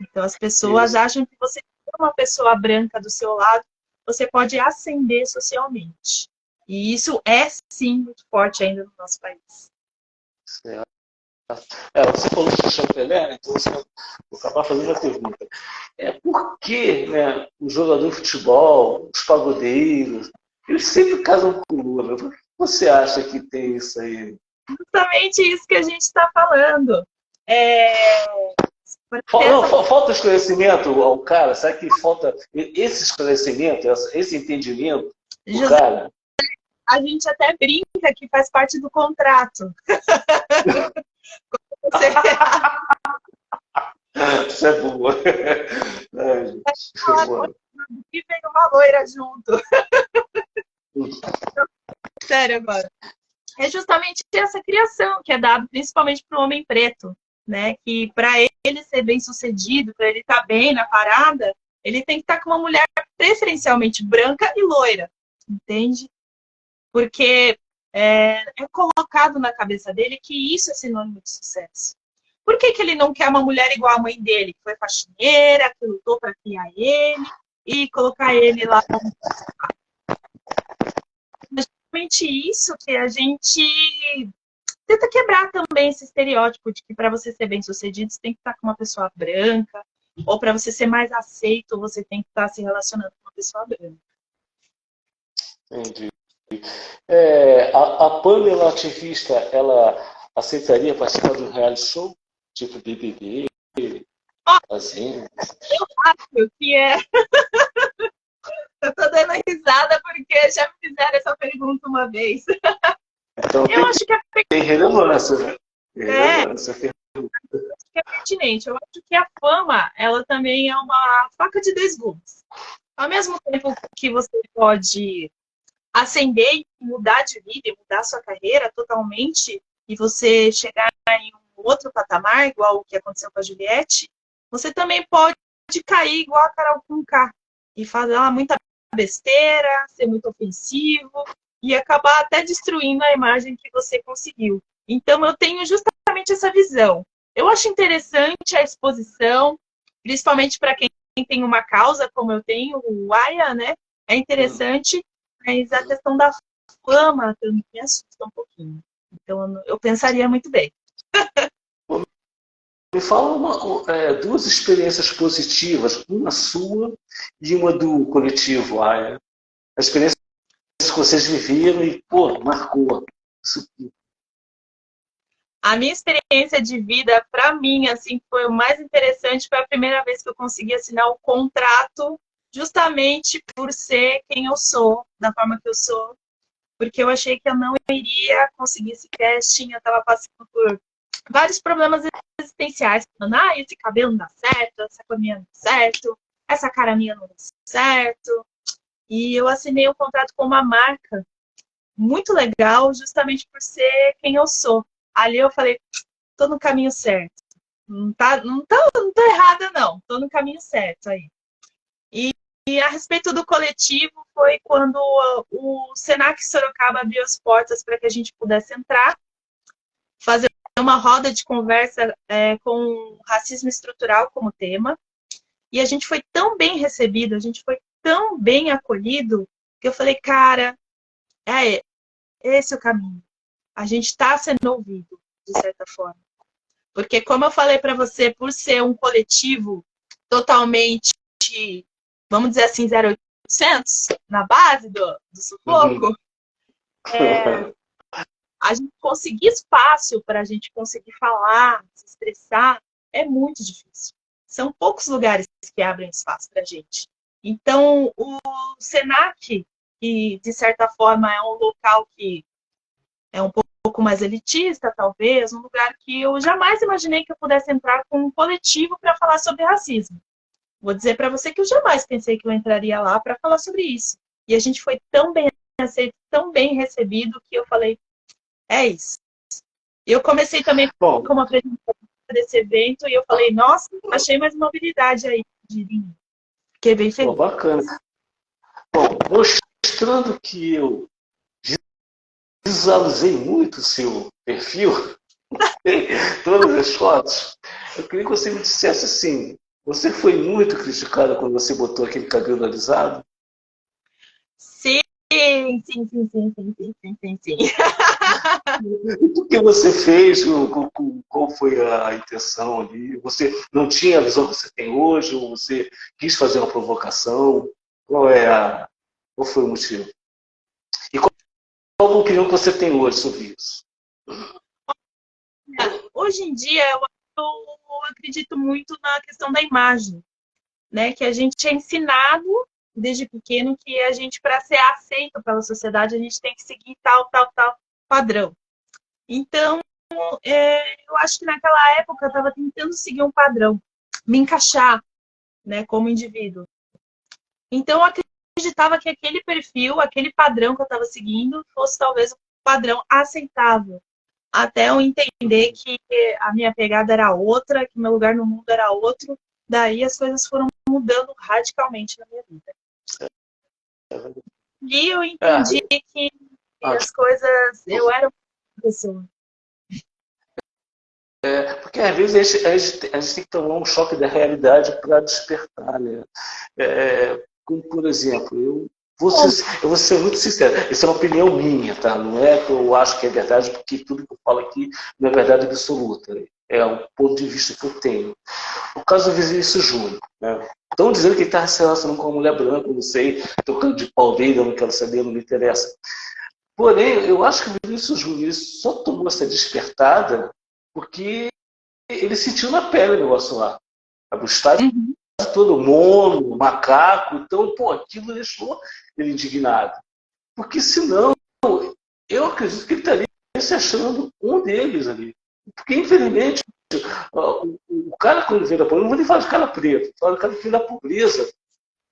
Então as pessoas acham que você ter uma pessoa branca do seu lado, você pode ascender socialmente. E isso é sim muito forte ainda no nosso país. Você falou de Xuxa e Pelé, né? Então vou acabar fazendo uma pergunta. Por que, né, os jogadores de futebol, os pagodeiros, eles sempre casam com Lula? Por que você acha que tem isso aí? Justamente isso que a gente está falando. Falta esclarecimento ao cara? Será que falta esse esclarecimento, esse entendimento do cara? A gente até brinca que faz parte do contrato. Isso é boa. E vem uma loira junto. Sério agora. É justamente essa criação que é dada principalmente para o homem preto, né? Que para ele ser bem sucedido, para ele estar bem na parada, ele tem que estar com uma mulher preferencialmente branca e loira, entende? Porque é colocado na cabeça dele que isso é sinônimo de sucesso. Por que ele não quer uma mulher igual a mãe dele, que foi faxineira, que lutou para criar ele e colocar ele lá? Justamente isso que a gente tenta quebrar também esse estereótipo de que para você ser bem sucedido, você tem que estar com uma pessoa branca, ou para você ser mais aceito, você tem que estar se relacionando com uma pessoa branca. Entendi. A Pamela ativista, ela aceitaria participar de um reality show? Tipo BBB? Assim? Eu acho que é. Eu tô dando risada porque já me fizeram essa pergunta uma vez. Então, eu acho que tem relevância, né? Tem relevância. Que é pertinente. Eu acho que a fama, ela também é uma faca de dois gumes. Ao mesmo tempo que você pode ascender e mudar de vida, e mudar sua carreira totalmente, e você chegar em um outro patamar, igual o que aconteceu com a Juliette, você também pode cair igual a Carol Conká e falar muita besteira, ser muito ofensivo e acabar até destruindo a imagem que você conseguiu. Então eu tenho justamente essa visão. Eu acho interessante a exposição, principalmente para quem tem uma causa, como eu tenho, o AIA, né? É interessante, mas a questão da fama também me assusta um pouquinho. Então eu pensaria muito bem. Me fala duas experiências positivas, uma sua e uma do coletivo AIA. As experiências que vocês viveram e, marcou. Isso. A minha experiência de vida, para mim, assim, foi o mais interessante. Foi a primeira vez que eu consegui assinar o contrato, justamente por ser quem eu sou, da forma que eu sou. Porque eu achei que eu não iria conseguir esse casting. Eu estava passando por vários problemas existenciais. Falando, esse cabelo não dá certo, essa cor minha não dá certo, essa cara minha não dá certo. e eu assinei um contrato com uma marca muito legal, justamente por ser quem eu sou. Ali eu falei, tô no caminho certo. Não tô errada, não. Tô no caminho certo aí. E a respeito do coletivo, foi quando o Senac Sorocaba abriu as portas para que a gente pudesse entrar, fazer uma roda de conversa com racismo estrutural como tema. E a gente foi tão bem recebido, a gente foi tão bem acolhido, que eu falei, cara, esse é o caminho. A gente está sendo ouvido, de certa forma. Porque, como eu falei para você, por ser um coletivo totalmente, vamos dizer assim, 0800, na base do sufoco, a gente conseguir espaço para a gente conseguir falar, se expressar, é muito difícil. São poucos lugares que abrem espaço para a gente. Então, o Senac, que de certa forma é um local que é um pouco mais elitista, talvez, um lugar que eu jamais imaginei que eu pudesse entrar com um coletivo para falar sobre racismo. Vou dizer para você que eu jamais pensei que eu entraria lá para falar sobre isso. E a gente foi tão bem aceito, tão bem recebido, que eu falei, é isso. Eu comecei também como apresentadora desse evento e eu falei, nossa, achei mais uma habilidade aí, Dirinho. Fiquei bem feliz. Bacana. Bom, mostrando que eu visualizei muito o seu perfil, todas as fotos, eu queria que você me dissesse assim, você foi muito criticada quando você botou aquele cabelo alisado? Sim. O que você fez? Qual foi a intenção ali? Você não tinha a visão que você tem hoje? Ou você quis fazer uma provocação? Qual foi o motivo? E qual a opinião que você tem hoje sobre isso? Hoje em dia, eu acredito muito na questão da imagem, né? Que a gente é ensinado desde pequeno que a gente, para ser aceito pela sociedade, a gente tem que seguir tal padrão. Então, eu acho que naquela época eu estava tentando seguir um padrão, me encaixar, né, como indivíduo. Então, eu acreditava que aquele perfil, aquele padrão que eu estava seguindo, fosse talvez um padrão aceitável. Até eu entender que a minha pegada era outra, que meu lugar no mundo era outro. Daí as coisas foram mudando radicalmente na minha vida. E eu entendi que as coisas... Eu era uma pessoa. Porque às vezes a gente tem que tomar um choque da realidade para despertar, né? Como, por exemplo, eu vou ser muito sincero, essa é uma opinião minha, tá? Não é que eu acho que é verdade, porque tudo que eu falo aqui não é verdade absoluta. É um ponto de vista que eu tenho. O caso do Vinícius Júnior, né? Estão dizendo que ele está se relacionando com uma mulher branca, não sei, tocando de pau dele, eu não quero saber, não me interessa. Porém, eu acho que o Vinícius Júnior só tomou essa despertada porque ele sentiu na pele o negócio lá. O estádio todo mono, macaco, então, aquilo deixou ele indignado. Porque senão, eu acredito que ele estaria se achando um deles ali. Porque, infelizmente, o cara, quando vem da pobreza, não vou nem falar de cara preto, falo de cara que vem da pobreza,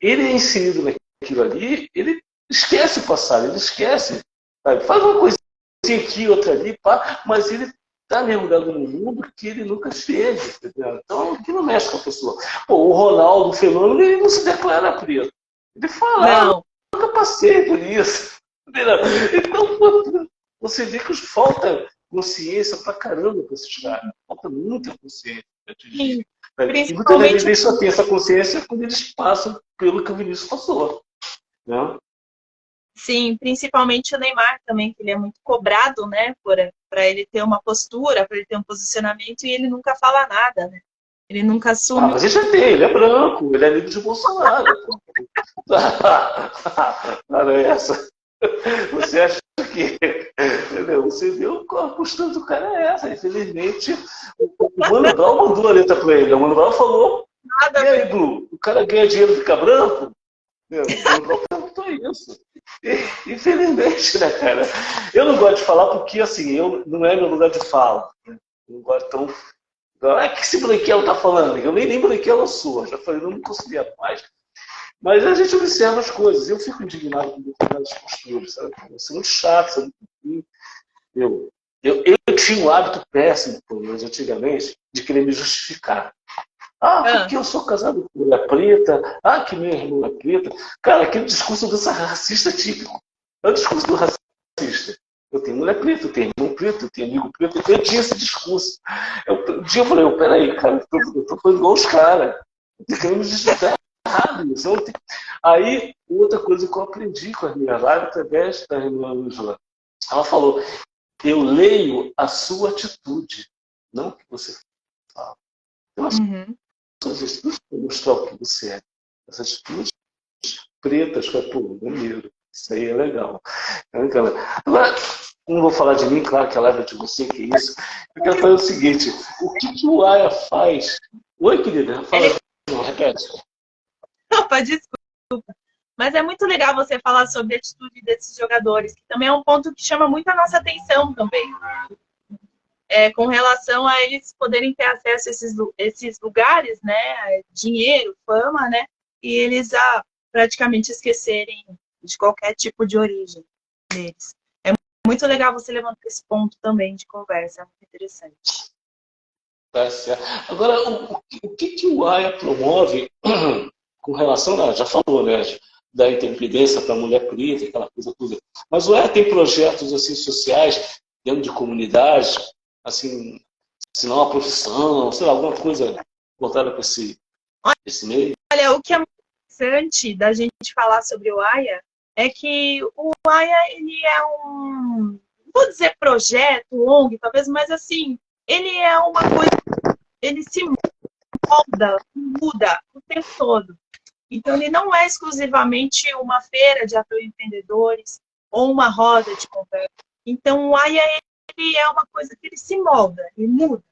ele é inserido naquilo ali, ele esquece o passado, ele esquece. Sabe? Faz uma coisinha aqui, outra ali, mas ele está mergulhado no mundo que ele nunca esteve. Entendeu? Então, aquilo mexe com a pessoa. O Ronaldo, o fenômeno, ele não se declara preto. Ele fala, eu nunca passei por isso. Entendeu? Então, você vê que falta consciência pra caramba para esses caras. Falta muita consciência. Sim, e muitas vezes só tem essa consciência quando eles passam pelo que o Vinícius passou. Né? Sim, principalmente o Neymar também, que ele é muito cobrado, né, para ele ter uma postura, para ele ter um posicionamento, e ele nunca fala nada, né? Ele nunca assume. Mas ele já tem, ele é branco, ele é amigo de Bolsonaro. Não é essa. Você acha que... Entendeu? Você viu a postura do cara é essa. Infelizmente, o Mano Brown mandou a letra para ele. O Mano Brown falou, e aí, Blue, o cara ganha dinheiro e fica branco? O Mano Brown perguntou isso. Infelizmente, né, cara? Eu não gosto de falar porque, assim, não é meu lugar de fala. Né? Eu não gosto tão... O que esse branquelo tá falando? Eu nem branquelo eu sou. Já falei, não me considero mais. Mas a gente observa as coisas. Eu fico indignado com determinadas posturas, sabe? Isso é muito chato, isso é muito ruim. Eu tinha um hábito péssimo, pelo menos antigamente, de querer me justificar. Ah, porque eu sou casado com mulher preta. Ah, que minha irmã é preta. Cara, aquele discurso do racista típico. É o discurso do racista. Eu tenho mulher preta, eu tenho irmão preto, eu tenho amigo preto. Eu tinha esse discurso. Um dia eu falei, peraí, cara, eu tô falando igual os caras. Eu tô querendo me justificar errado isso. Aí, outra coisa que eu aprendi com a minha live através da irmã Angela. Ela falou, eu leio a sua atitude, não o que você fala. Eu acho que as atitudes para mostrar o que você é. As atitudes pretas, pô, maneiro. Isso aí é legal. Agora, não vou falar de mim, claro que a live é de você, que é isso. Eu quero fazer o seguinte, o que o Aya faz? Oi, querida, fala, não, repete. Opa, desculpa. Mas é muito legal você falar sobre a atitude desses jogadores, que também é um ponto que chama muito a nossa atenção também. Com relação a eles poderem ter acesso a esses lugares, né? Dinheiro, fama, né? E eles praticamente esquecerem de qualquer tipo de origem deles. É muito legal você levantar esse ponto também de conversa, é muito interessante. Tá certo. Agora, o que o Aya promove com relação, já falou, né? Da interpretáncia para a mulher preta, aquela coisa toda. Mas o Aya tem projetos assim, sociais dentro de comunidades, assim, se não a profissão, sei lá, alguma coisa voltada para esse meio? Olha, o que é muito interessante da gente falar sobre o Aya é que o Aya, ele é vou dizer projeto, ONG, talvez, mas assim, ele é uma coisa, ele se molda, muda o tempo todo. Então, ele não é exclusivamente uma feira de empreendedores ou uma roda de conversa. Então, o Aya, ele é uma coisa que ele se molda, ele muda.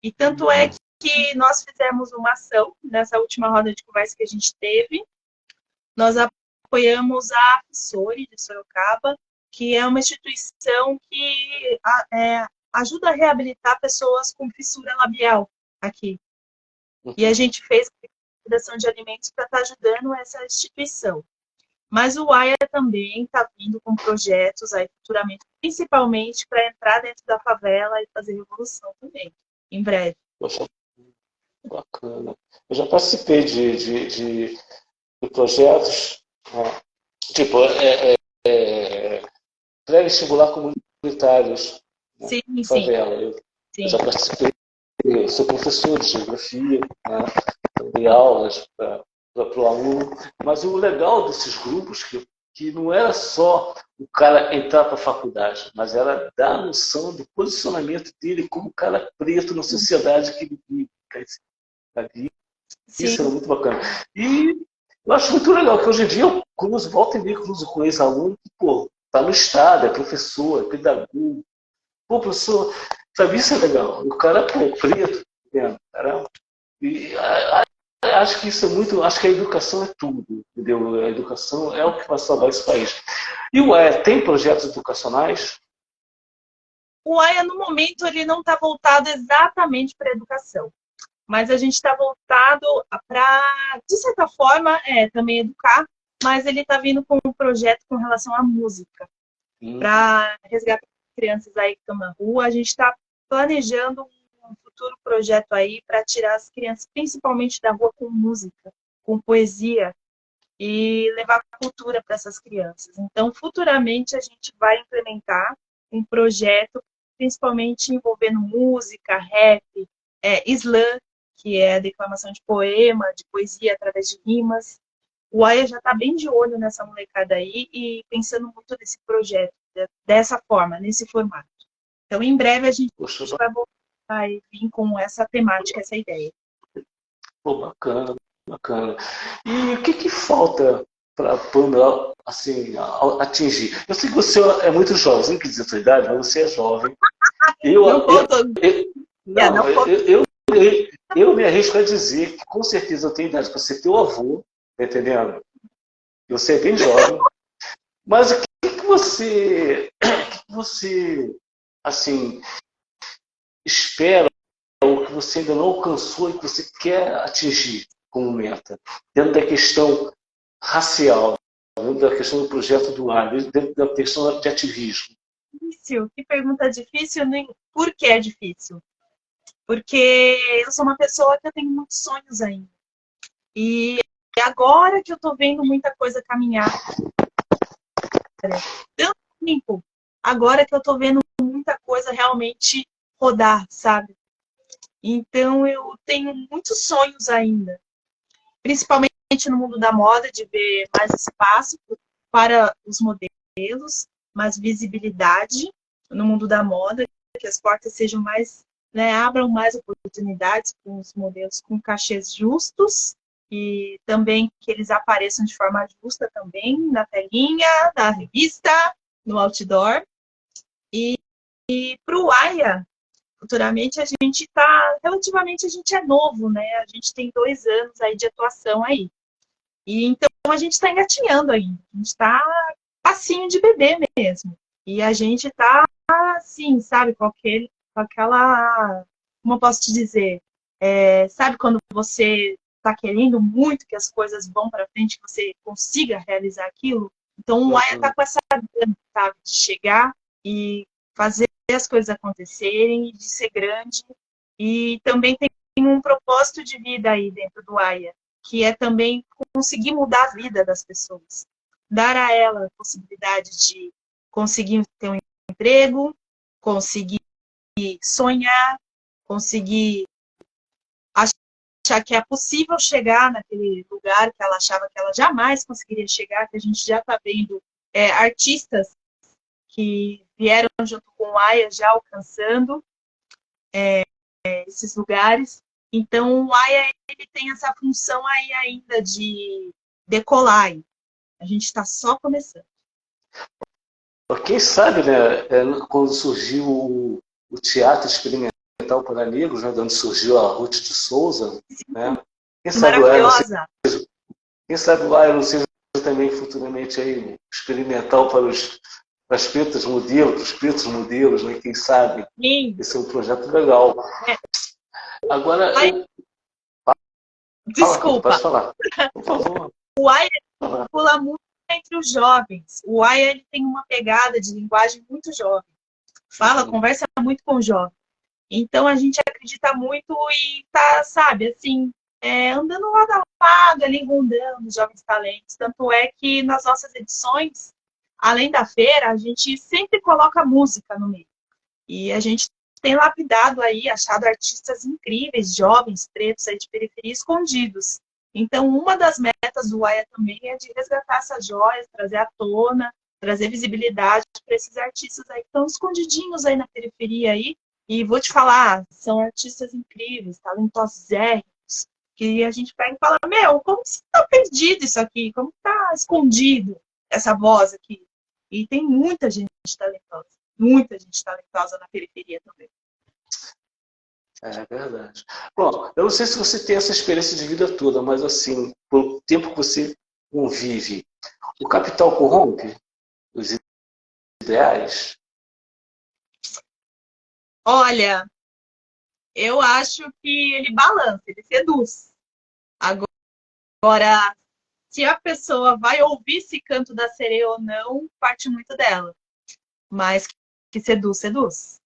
E tanto é que nós fizemos uma ação nessa última roda de conversa que a gente teve. Nós apoiamos a FISORI de Sorocaba, que é uma instituição que ajuda a reabilitar pessoas com fissura labial aqui. E a gente fez a liquidação de alimentos para estar ajudando essa instituição. Mas o Aya também está vindo com projetos aí futuramente, principalmente para entrar dentro da favela e fazer revolução também, em breve. Poxa, bacana. Eu já participei de projetos, tipo, pré-vestibular comunitários, né, Sim, favela. sim. Eu já participei, eu sou professor de geografia, né, dei aulas para o aluno, mas o legal desses grupos que não era só o cara entrar para a faculdade, mas era dar a noção do posicionamento dele como cara preto na sociedade que ele vive. Isso era muito bacana. E eu acho muito legal que hoje em dia eu volta e meia cruzo com ex-aluno que, pô, tá no estado, é professor, é pedagogo. Pô, professor, sabe, isso é legal. O cara, pô, preto, caramba. E acho que isso é muito. Acho que a educação é tudo, entendeu? A educação é o que vai salvar esse país. E o AIA tem projetos educacionais? O AIA, no momento, ele não está voltado exatamente para a educação. Mas a gente está voltado para, de certa forma, também educar, mas ele está vindo com um projeto com relação à música. Para resgatar crianças aí que estão na rua. A gente está planejando um futuro projeto aí para tirar as crianças, principalmente da rua, com música, com poesia, e levar cultura para essas crianças. Então, futuramente, a gente vai implementar um projeto, principalmente envolvendo música, rap, slam, que é a declamação de poema, de poesia através de rimas. O AIA já está bem de olho nessa molecada aí e pensando muito nesse projeto, dessa forma, nesse formato. Então, em breve, a gente vai voltar e vir com essa temática, essa ideia. Pô, bacana, bacana. E o que falta para a Pamela assim, atingir? Eu sei que você é muito jovem, não quis dizer a sua idade, mas você é jovem. Eu me arrisco a dizer que com certeza eu tenho idade para ser teu avô, tá entendendo? Você é bem jovem. Mas o que você assim, espera ou que você ainda não alcançou e que você quer atingir como meta? Dentro da questão racial, dentro da questão do projeto do ar, dentro da questão de ativismo? Difícil. Que pergunta difícil. Por que é difícil? Porque eu sou uma pessoa que eu tenho muitos sonhos ainda. E agora que eu tô vendo muita coisa caminhar, tanto tempo, agora que eu tô vendo muita coisa realmente rodar, sabe? Então eu tenho muitos sonhos ainda, principalmente no mundo da moda, de ver mais espaço para os modelos, mais visibilidade no mundo da moda, que as portas sejam mais, né, abram mais oportunidades para os modelos com cachês justos e também que eles apareçam de forma justa também na telinha, na revista, no outdoor. E para o AIA, futuramente a gente está, relativamente a gente é novo, né? A gente tem 2 anos aí de atuação aí. E então a gente está engatinhando ainda, a gente está passinho de bebê mesmo. E a gente está assim, sabe, com aquela, como eu posso te dizer, sabe quando você está querendo muito que as coisas vão para frente, que você consiga realizar aquilo? Então o Aya está com essa gana, sabe, de chegar e fazer as coisas acontecerem, de ser grande. E também tem um propósito de vida aí dentro do Aya, que é também conseguir mudar a vida das pessoas. Dar a ela a possibilidade de conseguir ter um emprego, conseguir sonhar, conseguir achar que é possível chegar naquele lugar que ela achava que ela jamais conseguiria chegar, que a gente já está vendo artistas que vieram junto com o Aya já alcançando esses lugares. Então, o Aya ele tem essa função aí ainda de decolar. A gente está só começando. Quem sabe, né, quando surgiu o teatro experimental para negros, né, de onde surgiu a Ruth de Souza, né? Maravilhosa. Quem sabe o Aya não seja também futuramente aí experimental para as pretas modelos, para os pretos modelos, né? Quem sabe? Sim. Esse é um projeto legal. Agora, desculpa. Pode falar. Por favor. O Aya circula muito entre os jovens. O Aya ele tem uma pegada de linguagem muito jovem. Conversa muito com o jovem. Então a gente acredita muito e tá, sabe, assim, andando lado a lado, ali rondando os jovens talentos. Tanto é que nas nossas edições, além da feira, a gente sempre coloca música no meio. E a gente tem lapidado aí, achado artistas incríveis, jovens, pretos aí de periferia, escondidos. Então, uma das metas do AIA também é de resgatar essas joias, trazer à tona, trazer visibilidade para esses artistas aí que estão escondidinhos aí na periferia aí. E vou te falar, são artistas incríveis, talentosérrimos, que a gente pega e fala, como que está perdido isso aqui? Como está escondido essa voz aqui? E tem muita gente talentosa na periferia também. É verdade. Bom, eu não sei se você tem essa experiência de vida toda, mas assim, pelo tempo que você convive, o capital corrompe os ideais? Olha, eu acho que ele balança, ele seduz. Agora, se a pessoa vai ouvir esse canto da sereia ou não, parte muito dela. Mas que seduz, seduz.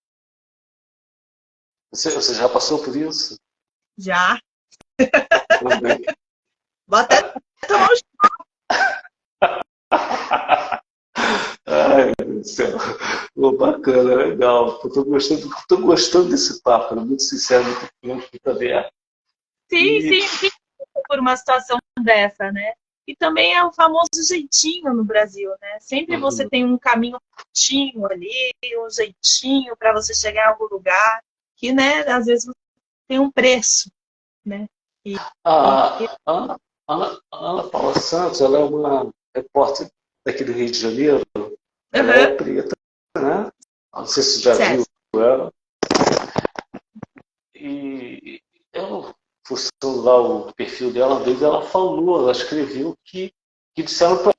Você já passou por isso? Já. Vou até tomar um Ai, meu Deus do céu. Bacana, legal. Tô gostando desse papo, muito sincero, muito aberto. Sim, por uma situação dessa, né? E também é o famoso jeitinho no Brasil, né? Sempre você tem um caminho curtinho ali, um jeitinho para você chegar a algum lugar, que, né, às vezes tem um preço, né? A Ana Paula Santos, ela é uma repórter daqui do Rio de Janeiro. Ela é preta, né? Não sei se você já viu ela. E eu, fuçando lá o perfil dela, uma vez ela falou, ela escreveu que disseram para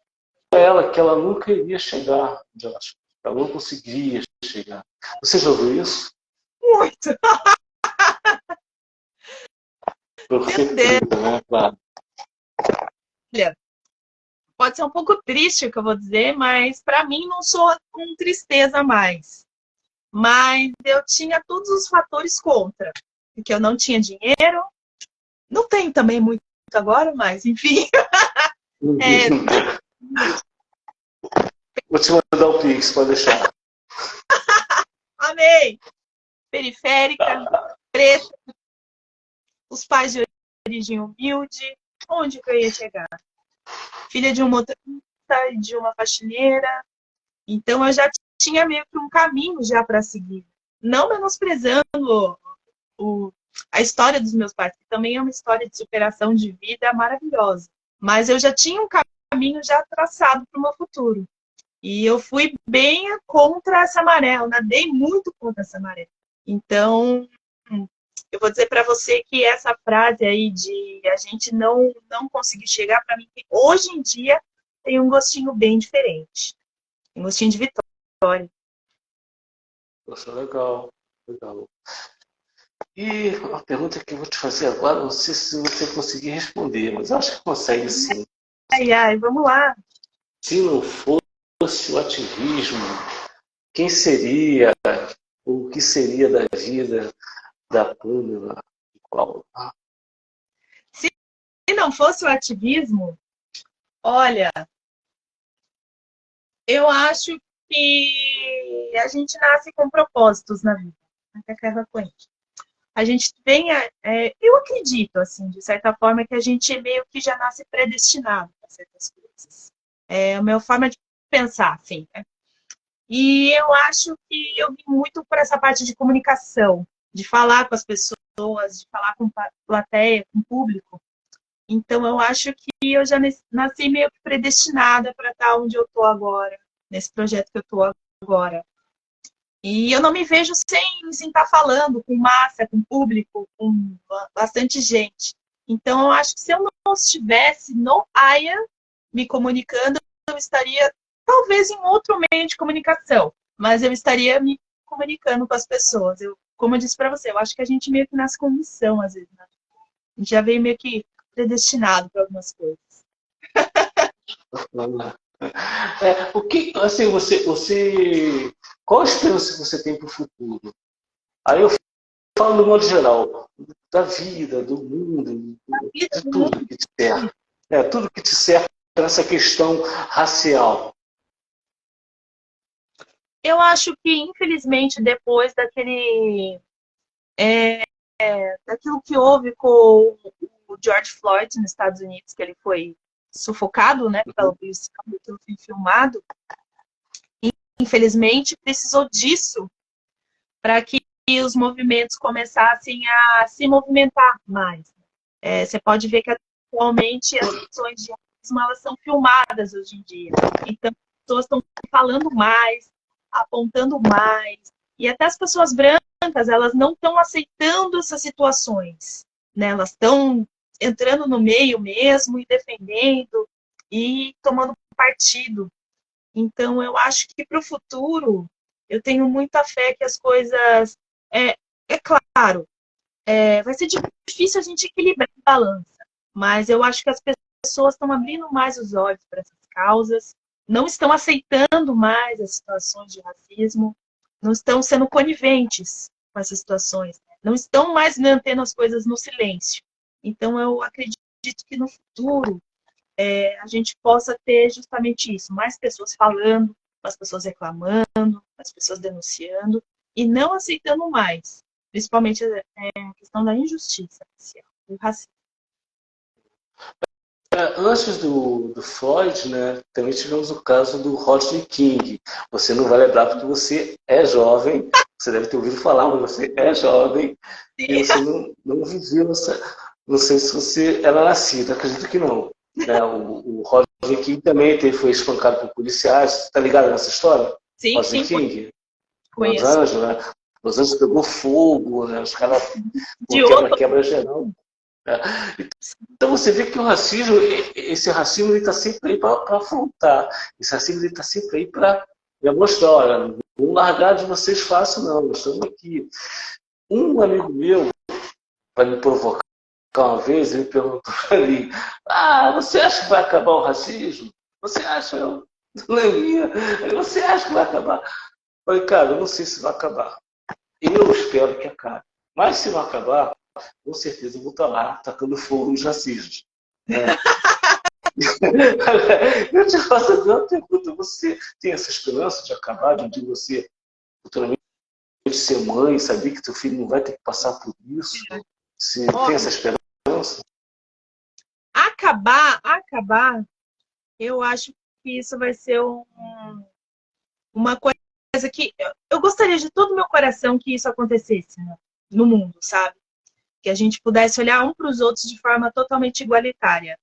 ela que ela nunca iria chegar onde ela não conseguiria chegar. Você já ouviu isso? Muito! Porque preta, né? Claro. Olha, pode ser um pouco triste o que eu vou dizer, mas para mim não soa com tristeza mais. Mas eu tinha todos os fatores contra, porque eu não tinha dinheiro, não tenho também muito agora, mas enfim. É, Vou te mandar o Pix, pode deixar. amei! Periférica, preta, os pais de origem humilde, onde que eu ia chegar? Filha de um motorista e de uma faxineira, então eu já tinha meio que um caminho já para seguir. Não menosprezando a história dos meus pais, que também é uma história de superação de vida maravilhosa. Mas eu já tinha um caminho já traçado para o meu futuro. E eu fui bem contra essa maré, eu nadei muito contra essa maré. Então, eu vou dizer para você que essa frase aí de a gente não conseguir chegar, para mim, hoje em dia, tem um gostinho bem diferente. Um gostinho de vitória. Poxa, legal, legal. E a pergunta que eu vou te fazer agora, não sei se você conseguir responder, mas eu acho que consegue sim. Ai, ai, vamos lá. Se não fosse o ativismo, quem seria, ou o que seria da vida da Pamela? Qual? Se não fosse o ativismo, olha, eu acho que a gente nasce com propósitos na vida. A gente tem, eu acredito, assim, de certa forma, que a gente meio que já nasce predestinado para certas coisas. É a minha forma de pensar, assim, né? E eu acho que eu vim muito por essa parte de comunicação, de falar com as pessoas, de falar com plateia, com público. Então, eu acho que eu já nasci meio que predestinada para estar onde eu estou agora, nesse projeto que eu estou agora. E eu não me vejo sem estar falando com massa, com público, com bastante gente. Então, eu acho que se eu não estivesse no AIA me comunicando, eu estaria talvez em outro meio de comunicação, mas eu estaria me comunicando com as pessoas. Como eu disse para você, eu acho que a gente meio que nasce com missão, às vezes, né? A gente já veio meio que predestinado para algumas coisas. O que, assim, qual a esperança que você tem para o futuro? Aí eu falo no modo geral, da vida, do mundo, de tudo que te serve. Tudo que te serve nessa questão racial. Eu acho que, infelizmente, depois daquilo que houve com o George Floyd nos Estados Unidos, que ele foi sufocado, né, pelo policial, aquilo foi filmado, infelizmente, precisou disso para que os movimentos começassem a se movimentar mais. Você pode ver que atualmente as ações de racismo elas são filmadas hoje em dia. Então, as pessoas estão falando mais, apontando mais, e até as pessoas brancas, elas não estão aceitando essas situações, né? Elas estão entrando no meio mesmo e defendendo e tomando partido. Então, eu acho que para o futuro, eu tenho muita fé que as coisas... É claro, vai ser difícil a gente equilibrar a balança, mas eu acho que as pessoas estão abrindo mais os olhos para essas causas, não estão aceitando mais as situações de racismo, não estão sendo coniventes com essas situações, não estão mais mantendo as coisas no silêncio. Então, eu acredito que no futuro a gente possa ter justamente isso, mais pessoas falando, mais pessoas reclamando, mais pessoas denunciando e não aceitando mais, principalmente a questão da injustiça racial, do racismo. Antes do Floyd, né, também tivemos o caso do Rodney King. Você não vai lembrar porque você é jovem, você deve ter ouvido falar, mas você é jovem e você não viveu essa. Não sei se você era nascido, acredito que não. Né? O Rodney King também foi espancado por policiais. Tá ligado nessa história? Sim, Rodney sim. King? Los Conheço. Angeles, né? Los Angeles pegou fogo, né? Os caras quebra geral. Então você vê que o racismo, esse racismo ele está sempre aí para afrontar. Esse racismo ele está sempre aí para mostrar, olha, não vou largar de vocês fácil não, nós estamos aqui. Um amigo meu, para me provocar uma vez, ele perguntou para mim, você acha que vai acabar o racismo? Você acha? Eu não ia. Você acha que vai acabar? Falei, cara, eu não sei se vai acabar. Eu espero que acabe. Mas se não acabar, com certeza eu vou estar lá tacando fogo nos racistas. Né? Eu te faço uma pergunta. Você tem essa esperança de acabar, de você futuramente ser mãe, saber que teu filho não vai ter que passar por isso? Você tem essa esperança? Acabar, eu acho que isso vai ser uma coisa que eu gostaria de todo o meu coração que isso acontecesse, né, no mundo, sabe? Que a gente pudesse olhar um para os outros de forma totalmente igualitária.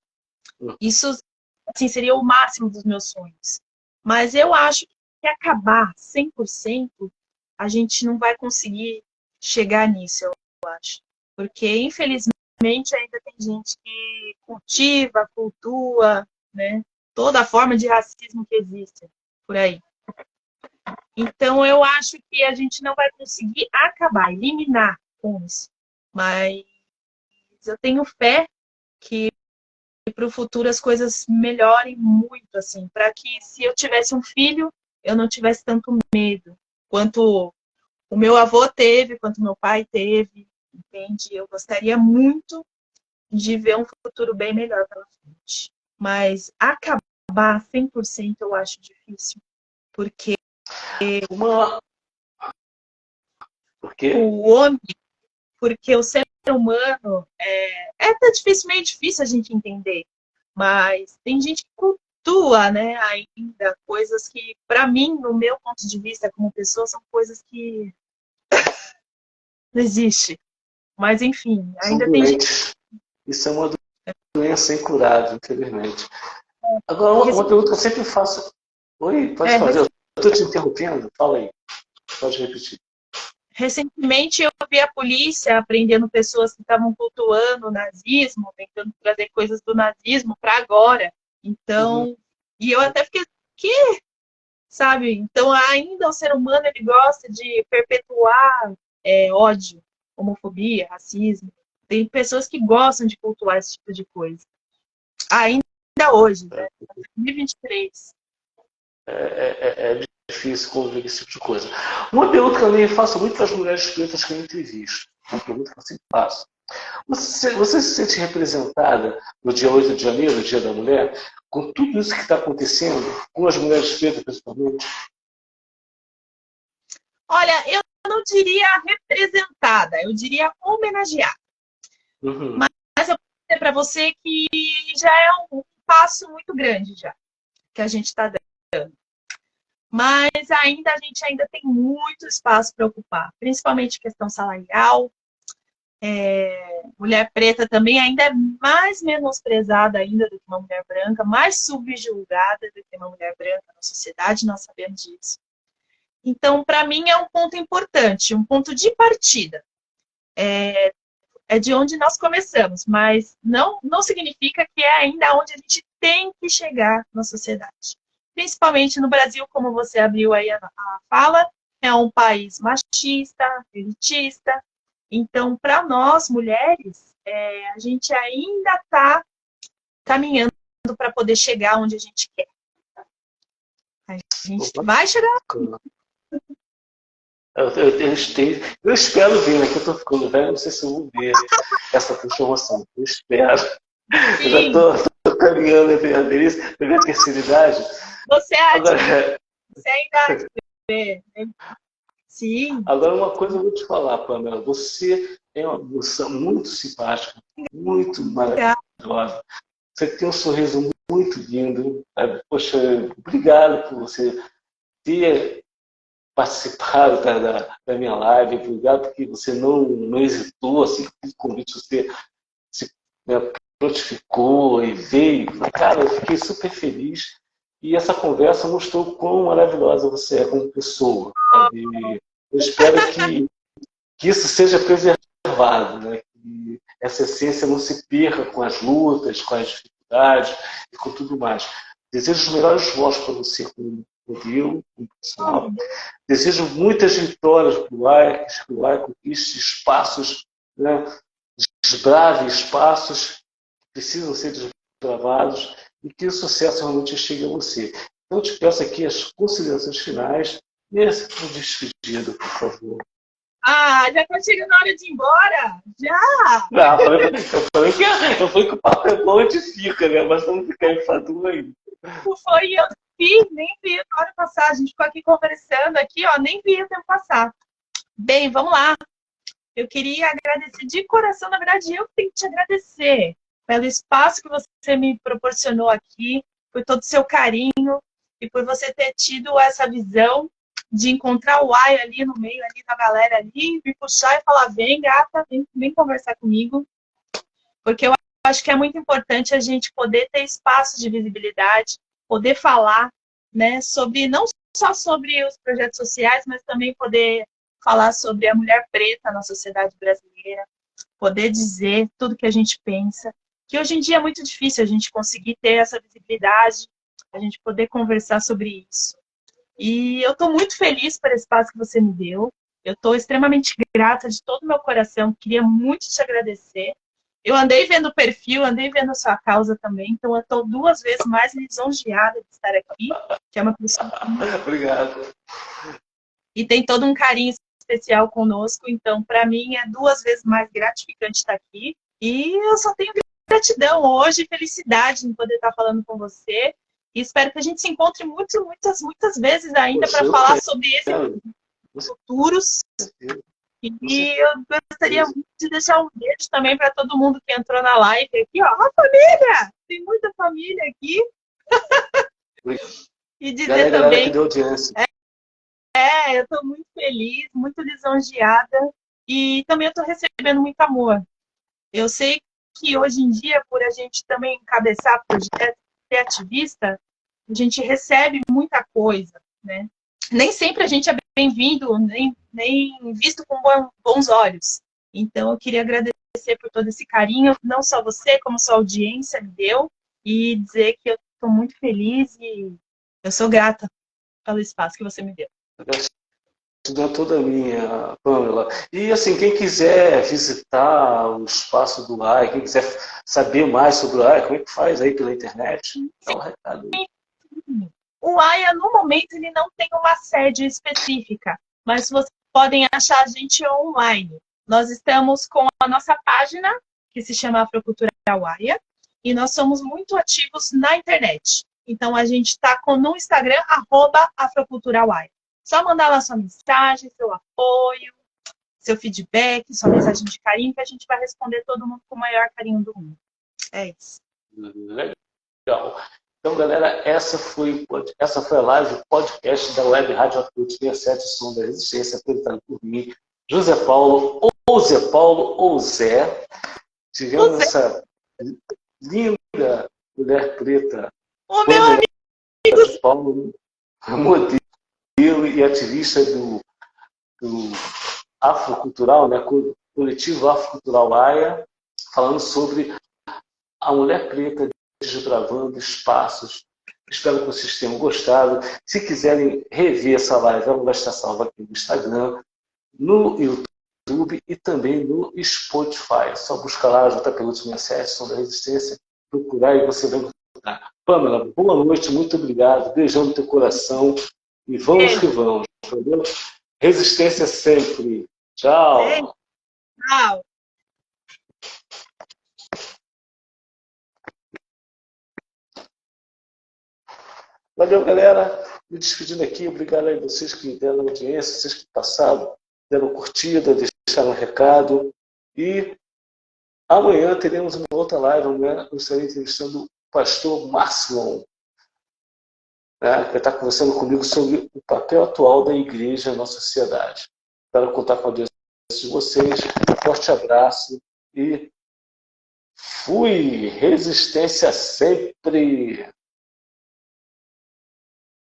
Isso, assim, seria o máximo dos meus sonhos. Mas eu acho que acabar 100%, a gente não vai conseguir chegar nisso, eu acho. Porque, infelizmente, ainda tem gente que cultua, né, toda a forma de racismo que existe por aí. Então, eu acho que a gente não vai conseguir acabar, eliminar com isso. Mas eu tenho fé que para o futuro as coisas melhorem muito, assim, para que se eu tivesse um filho, eu não tivesse tanto medo quanto o meu avô teve, quanto meu pai teve, entende? Eu gostaria muito de ver um futuro bem melhor pela frente. Mas acabar 100% eu acho difícil, porque Por quê? o homem, porque o ser humano é até meio difícil a gente entender, mas tem gente que cultua, né, ainda coisas que, para mim, no meu ponto de vista como pessoa, são coisas que não existe. Mas, enfim, São ainda tem gente. doentes. Isso é uma doença incurável, infelizmente. Agora, uma pergunta que eu sempre faço. Oi, pode fazer. Eu estou te interrompendo? Fala aí. Pode repetir. Recentemente eu vi a polícia prendendo pessoas que estavam cultuando o nazismo, tentando trazer coisas do nazismo para agora. Então, e eu até fiquei, que, sabe? Então, ainda o ser humano ele gosta de perpetuar ódio, homofobia, racismo. Tem pessoas que gostam de cultuar esse tipo de coisa. Ainda hoje, né? 2023. É difícil conviver com esse tipo de coisa. Uma pergunta que eu também faço muito para as mulheres pretas que eu entrevisto. Uma pergunta que eu sempre faço. Você se sente representada no dia 8 de janeiro, no Dia da Mulher, com tudo isso que está acontecendo, com as mulheres pretas principalmente? Olha, eu não diria representada, eu diria homenageada. Mas eu vou dizer para você que já é um passo muito grande já que a gente está dando. Mas ainda a gente ainda tem muito espaço para ocupar, principalmente questão salarial. Mulher preta também ainda é mais menosprezada ainda do que uma mulher branca, mais subjugada do que uma mulher branca na sociedade, nós sabemos disso. Então, para mim, é um ponto importante, um ponto de partida. É de onde nós começamos, mas não significa que é ainda onde a gente tem que chegar na sociedade. Principalmente no Brasil, como você abriu aí a fala, é um país machista, elitista. Então, para nós, mulheres, a gente ainda está caminhando para poder chegar onde a gente quer. A gente vai chegar. Eu espero ver, né? Que eu estou ficando velho, não sei se eu vou ver essa transformação. Eu espero. Sim. Eu já estou caminhando entre a velhice, na minha terceira idade. Você ainda vê. Sim. Agora, uma coisa eu vou te falar, Pamela. Você é uma moça muito simpática, muito maravilhosa. Você tem um sorriso muito lindo. Poxa, obrigado por você ter participado da minha live. Obrigado porque você não hesitou, assim, com o convite, você se prontificou e veio. Cara, eu fiquei super feliz. E essa conversa mostrou quão maravilhosa você é como pessoa. E eu espero que isso seja preservado, né? Que essa essência não se perca com as lutas, com as dificuldades e com tudo mais. Desejo os melhores votos para você como modelo, como profissional. Desejo muitas vitórias para o AIR, que o AIR conquiste espaços, né? Desbrave espaços que precisam ser desbravados. e que o sucesso realmente chegue a você. Então, eu te peço aqui as considerações finais e esse despedido, por favor. Ah, já tá chegando a hora de ir embora? Já! Não, eu falei que o papo é bom e fica, né? Mas vamos ficar enfadando aí. Não foi, eu vi, nem vi a hora passar. A gente ficou aqui conversando aqui, ó, nem vi o tempo passar. Bem, vamos lá. Eu queria agradecer de coração, na verdade, eu tenho que te agradecer pelo espaço que você me proporcionou aqui, por todo o seu carinho e por você ter tido essa visão de encontrar o Ai ali no meio, ali da galera ali, me puxar e falar, vem, gata, vem conversar comigo. Porque eu acho que é muito importante a gente poder ter espaço de visibilidade, poder falar, né, sobre, não só sobre os projetos sociais, mas também poder falar sobre a mulher preta na sociedade brasileira, poder dizer tudo que a gente pensa, que hoje em dia é muito difícil a gente conseguir ter essa visibilidade, a gente poder conversar sobre isso. E eu estou muito feliz por esse espaço que você me deu. Eu estou extremamente grata de todo o meu coração. Queria muito te agradecer. Eu andei vendo o perfil, andei vendo a sua causa também, então eu estou 2 vezes mais lisonjeada de estar aqui, que é uma pessoa Obrigado. e tem todo um carinho especial conosco, então para mim é 2 vezes mais gratificante estar aqui. E eu só tenho gratidão hoje, felicidade em poder estar falando com você. E espero que a gente se encontre muitas vezes ainda para falar sobre esses futuros. E eu gostaria muito de deixar um beijo também para todo mundo que entrou na live aqui, ó. A família! Tem muita família aqui. E dizer também. Que deu audiência. Eu estou muito feliz, muito lisonjeada. E também eu estou recebendo muito amor. Eu sei que hoje em dia, por a gente também encabeçar projetos, ser ativista, a gente recebe muita coisa, né? Nem sempre a gente é bem-vindo, nem visto com bons olhos. Então, eu queria agradecer por todo esse carinho, não só você, como sua audiência me deu, e dizer que eu estou muito feliz e eu sou grata pelo espaço que você me deu. Gratidão toda minha, Pamela. E assim, quem quiser visitar o espaço do AI, quem quiser saber mais sobre o AI, como é que faz aí pela internet? Dá um recado aí. O AIA, no momento, ele não tem uma sede específica, mas vocês podem achar a gente online. Nós estamos com a nossa página, que se chama Afrocultural AIA, e nós somos muito ativos na internet. Então, a gente está no Instagram, @afroculturalaia. Só mandar lá sua mensagem, seu apoio, seu feedback, sua mensagem de carinho, que a gente vai responder todo mundo com o maior carinho do mundo. É isso. Legal. Então, galera, essa foi a live, o podcast da Web Rádio Atitude 67, Som da Resistência, apresentado por mim, José Paulo, ou Zé Paulo, ou Zé. Tivemos essa linda mulher preta, o meu amigo Paulo, modelo e ativista do Afrocultural, né, coletivo Afrocultural AIA, falando sobre a mulher preta desbravando espaços. Espero que vocês tenham gostado. Se quiserem rever essa live, ela vai estar salva aqui no Instagram, no YouTube e também no Spotify. É só buscar lá, JP67, Som da Resistência, procurar e você vai encontrar. Pamela, boa noite, muito obrigado. Beijão no teu coração e vamos que vamos. Entendeu? Resistência sempre. Tchau. Tchau. Valeu, galera. Me despedindo aqui. Obrigado a vocês que deram audiência, vocês que passaram, deram curtida, deixaram um recado. E amanhã teremos uma outra live. Amanhã eu estarei entrevistando o pastor Márcio, né, que vai estar conversando comigo sobre o papel atual da igreja na sociedade. Espero contar com a audiência de vocês. Um forte abraço e fui! Resistência sempre!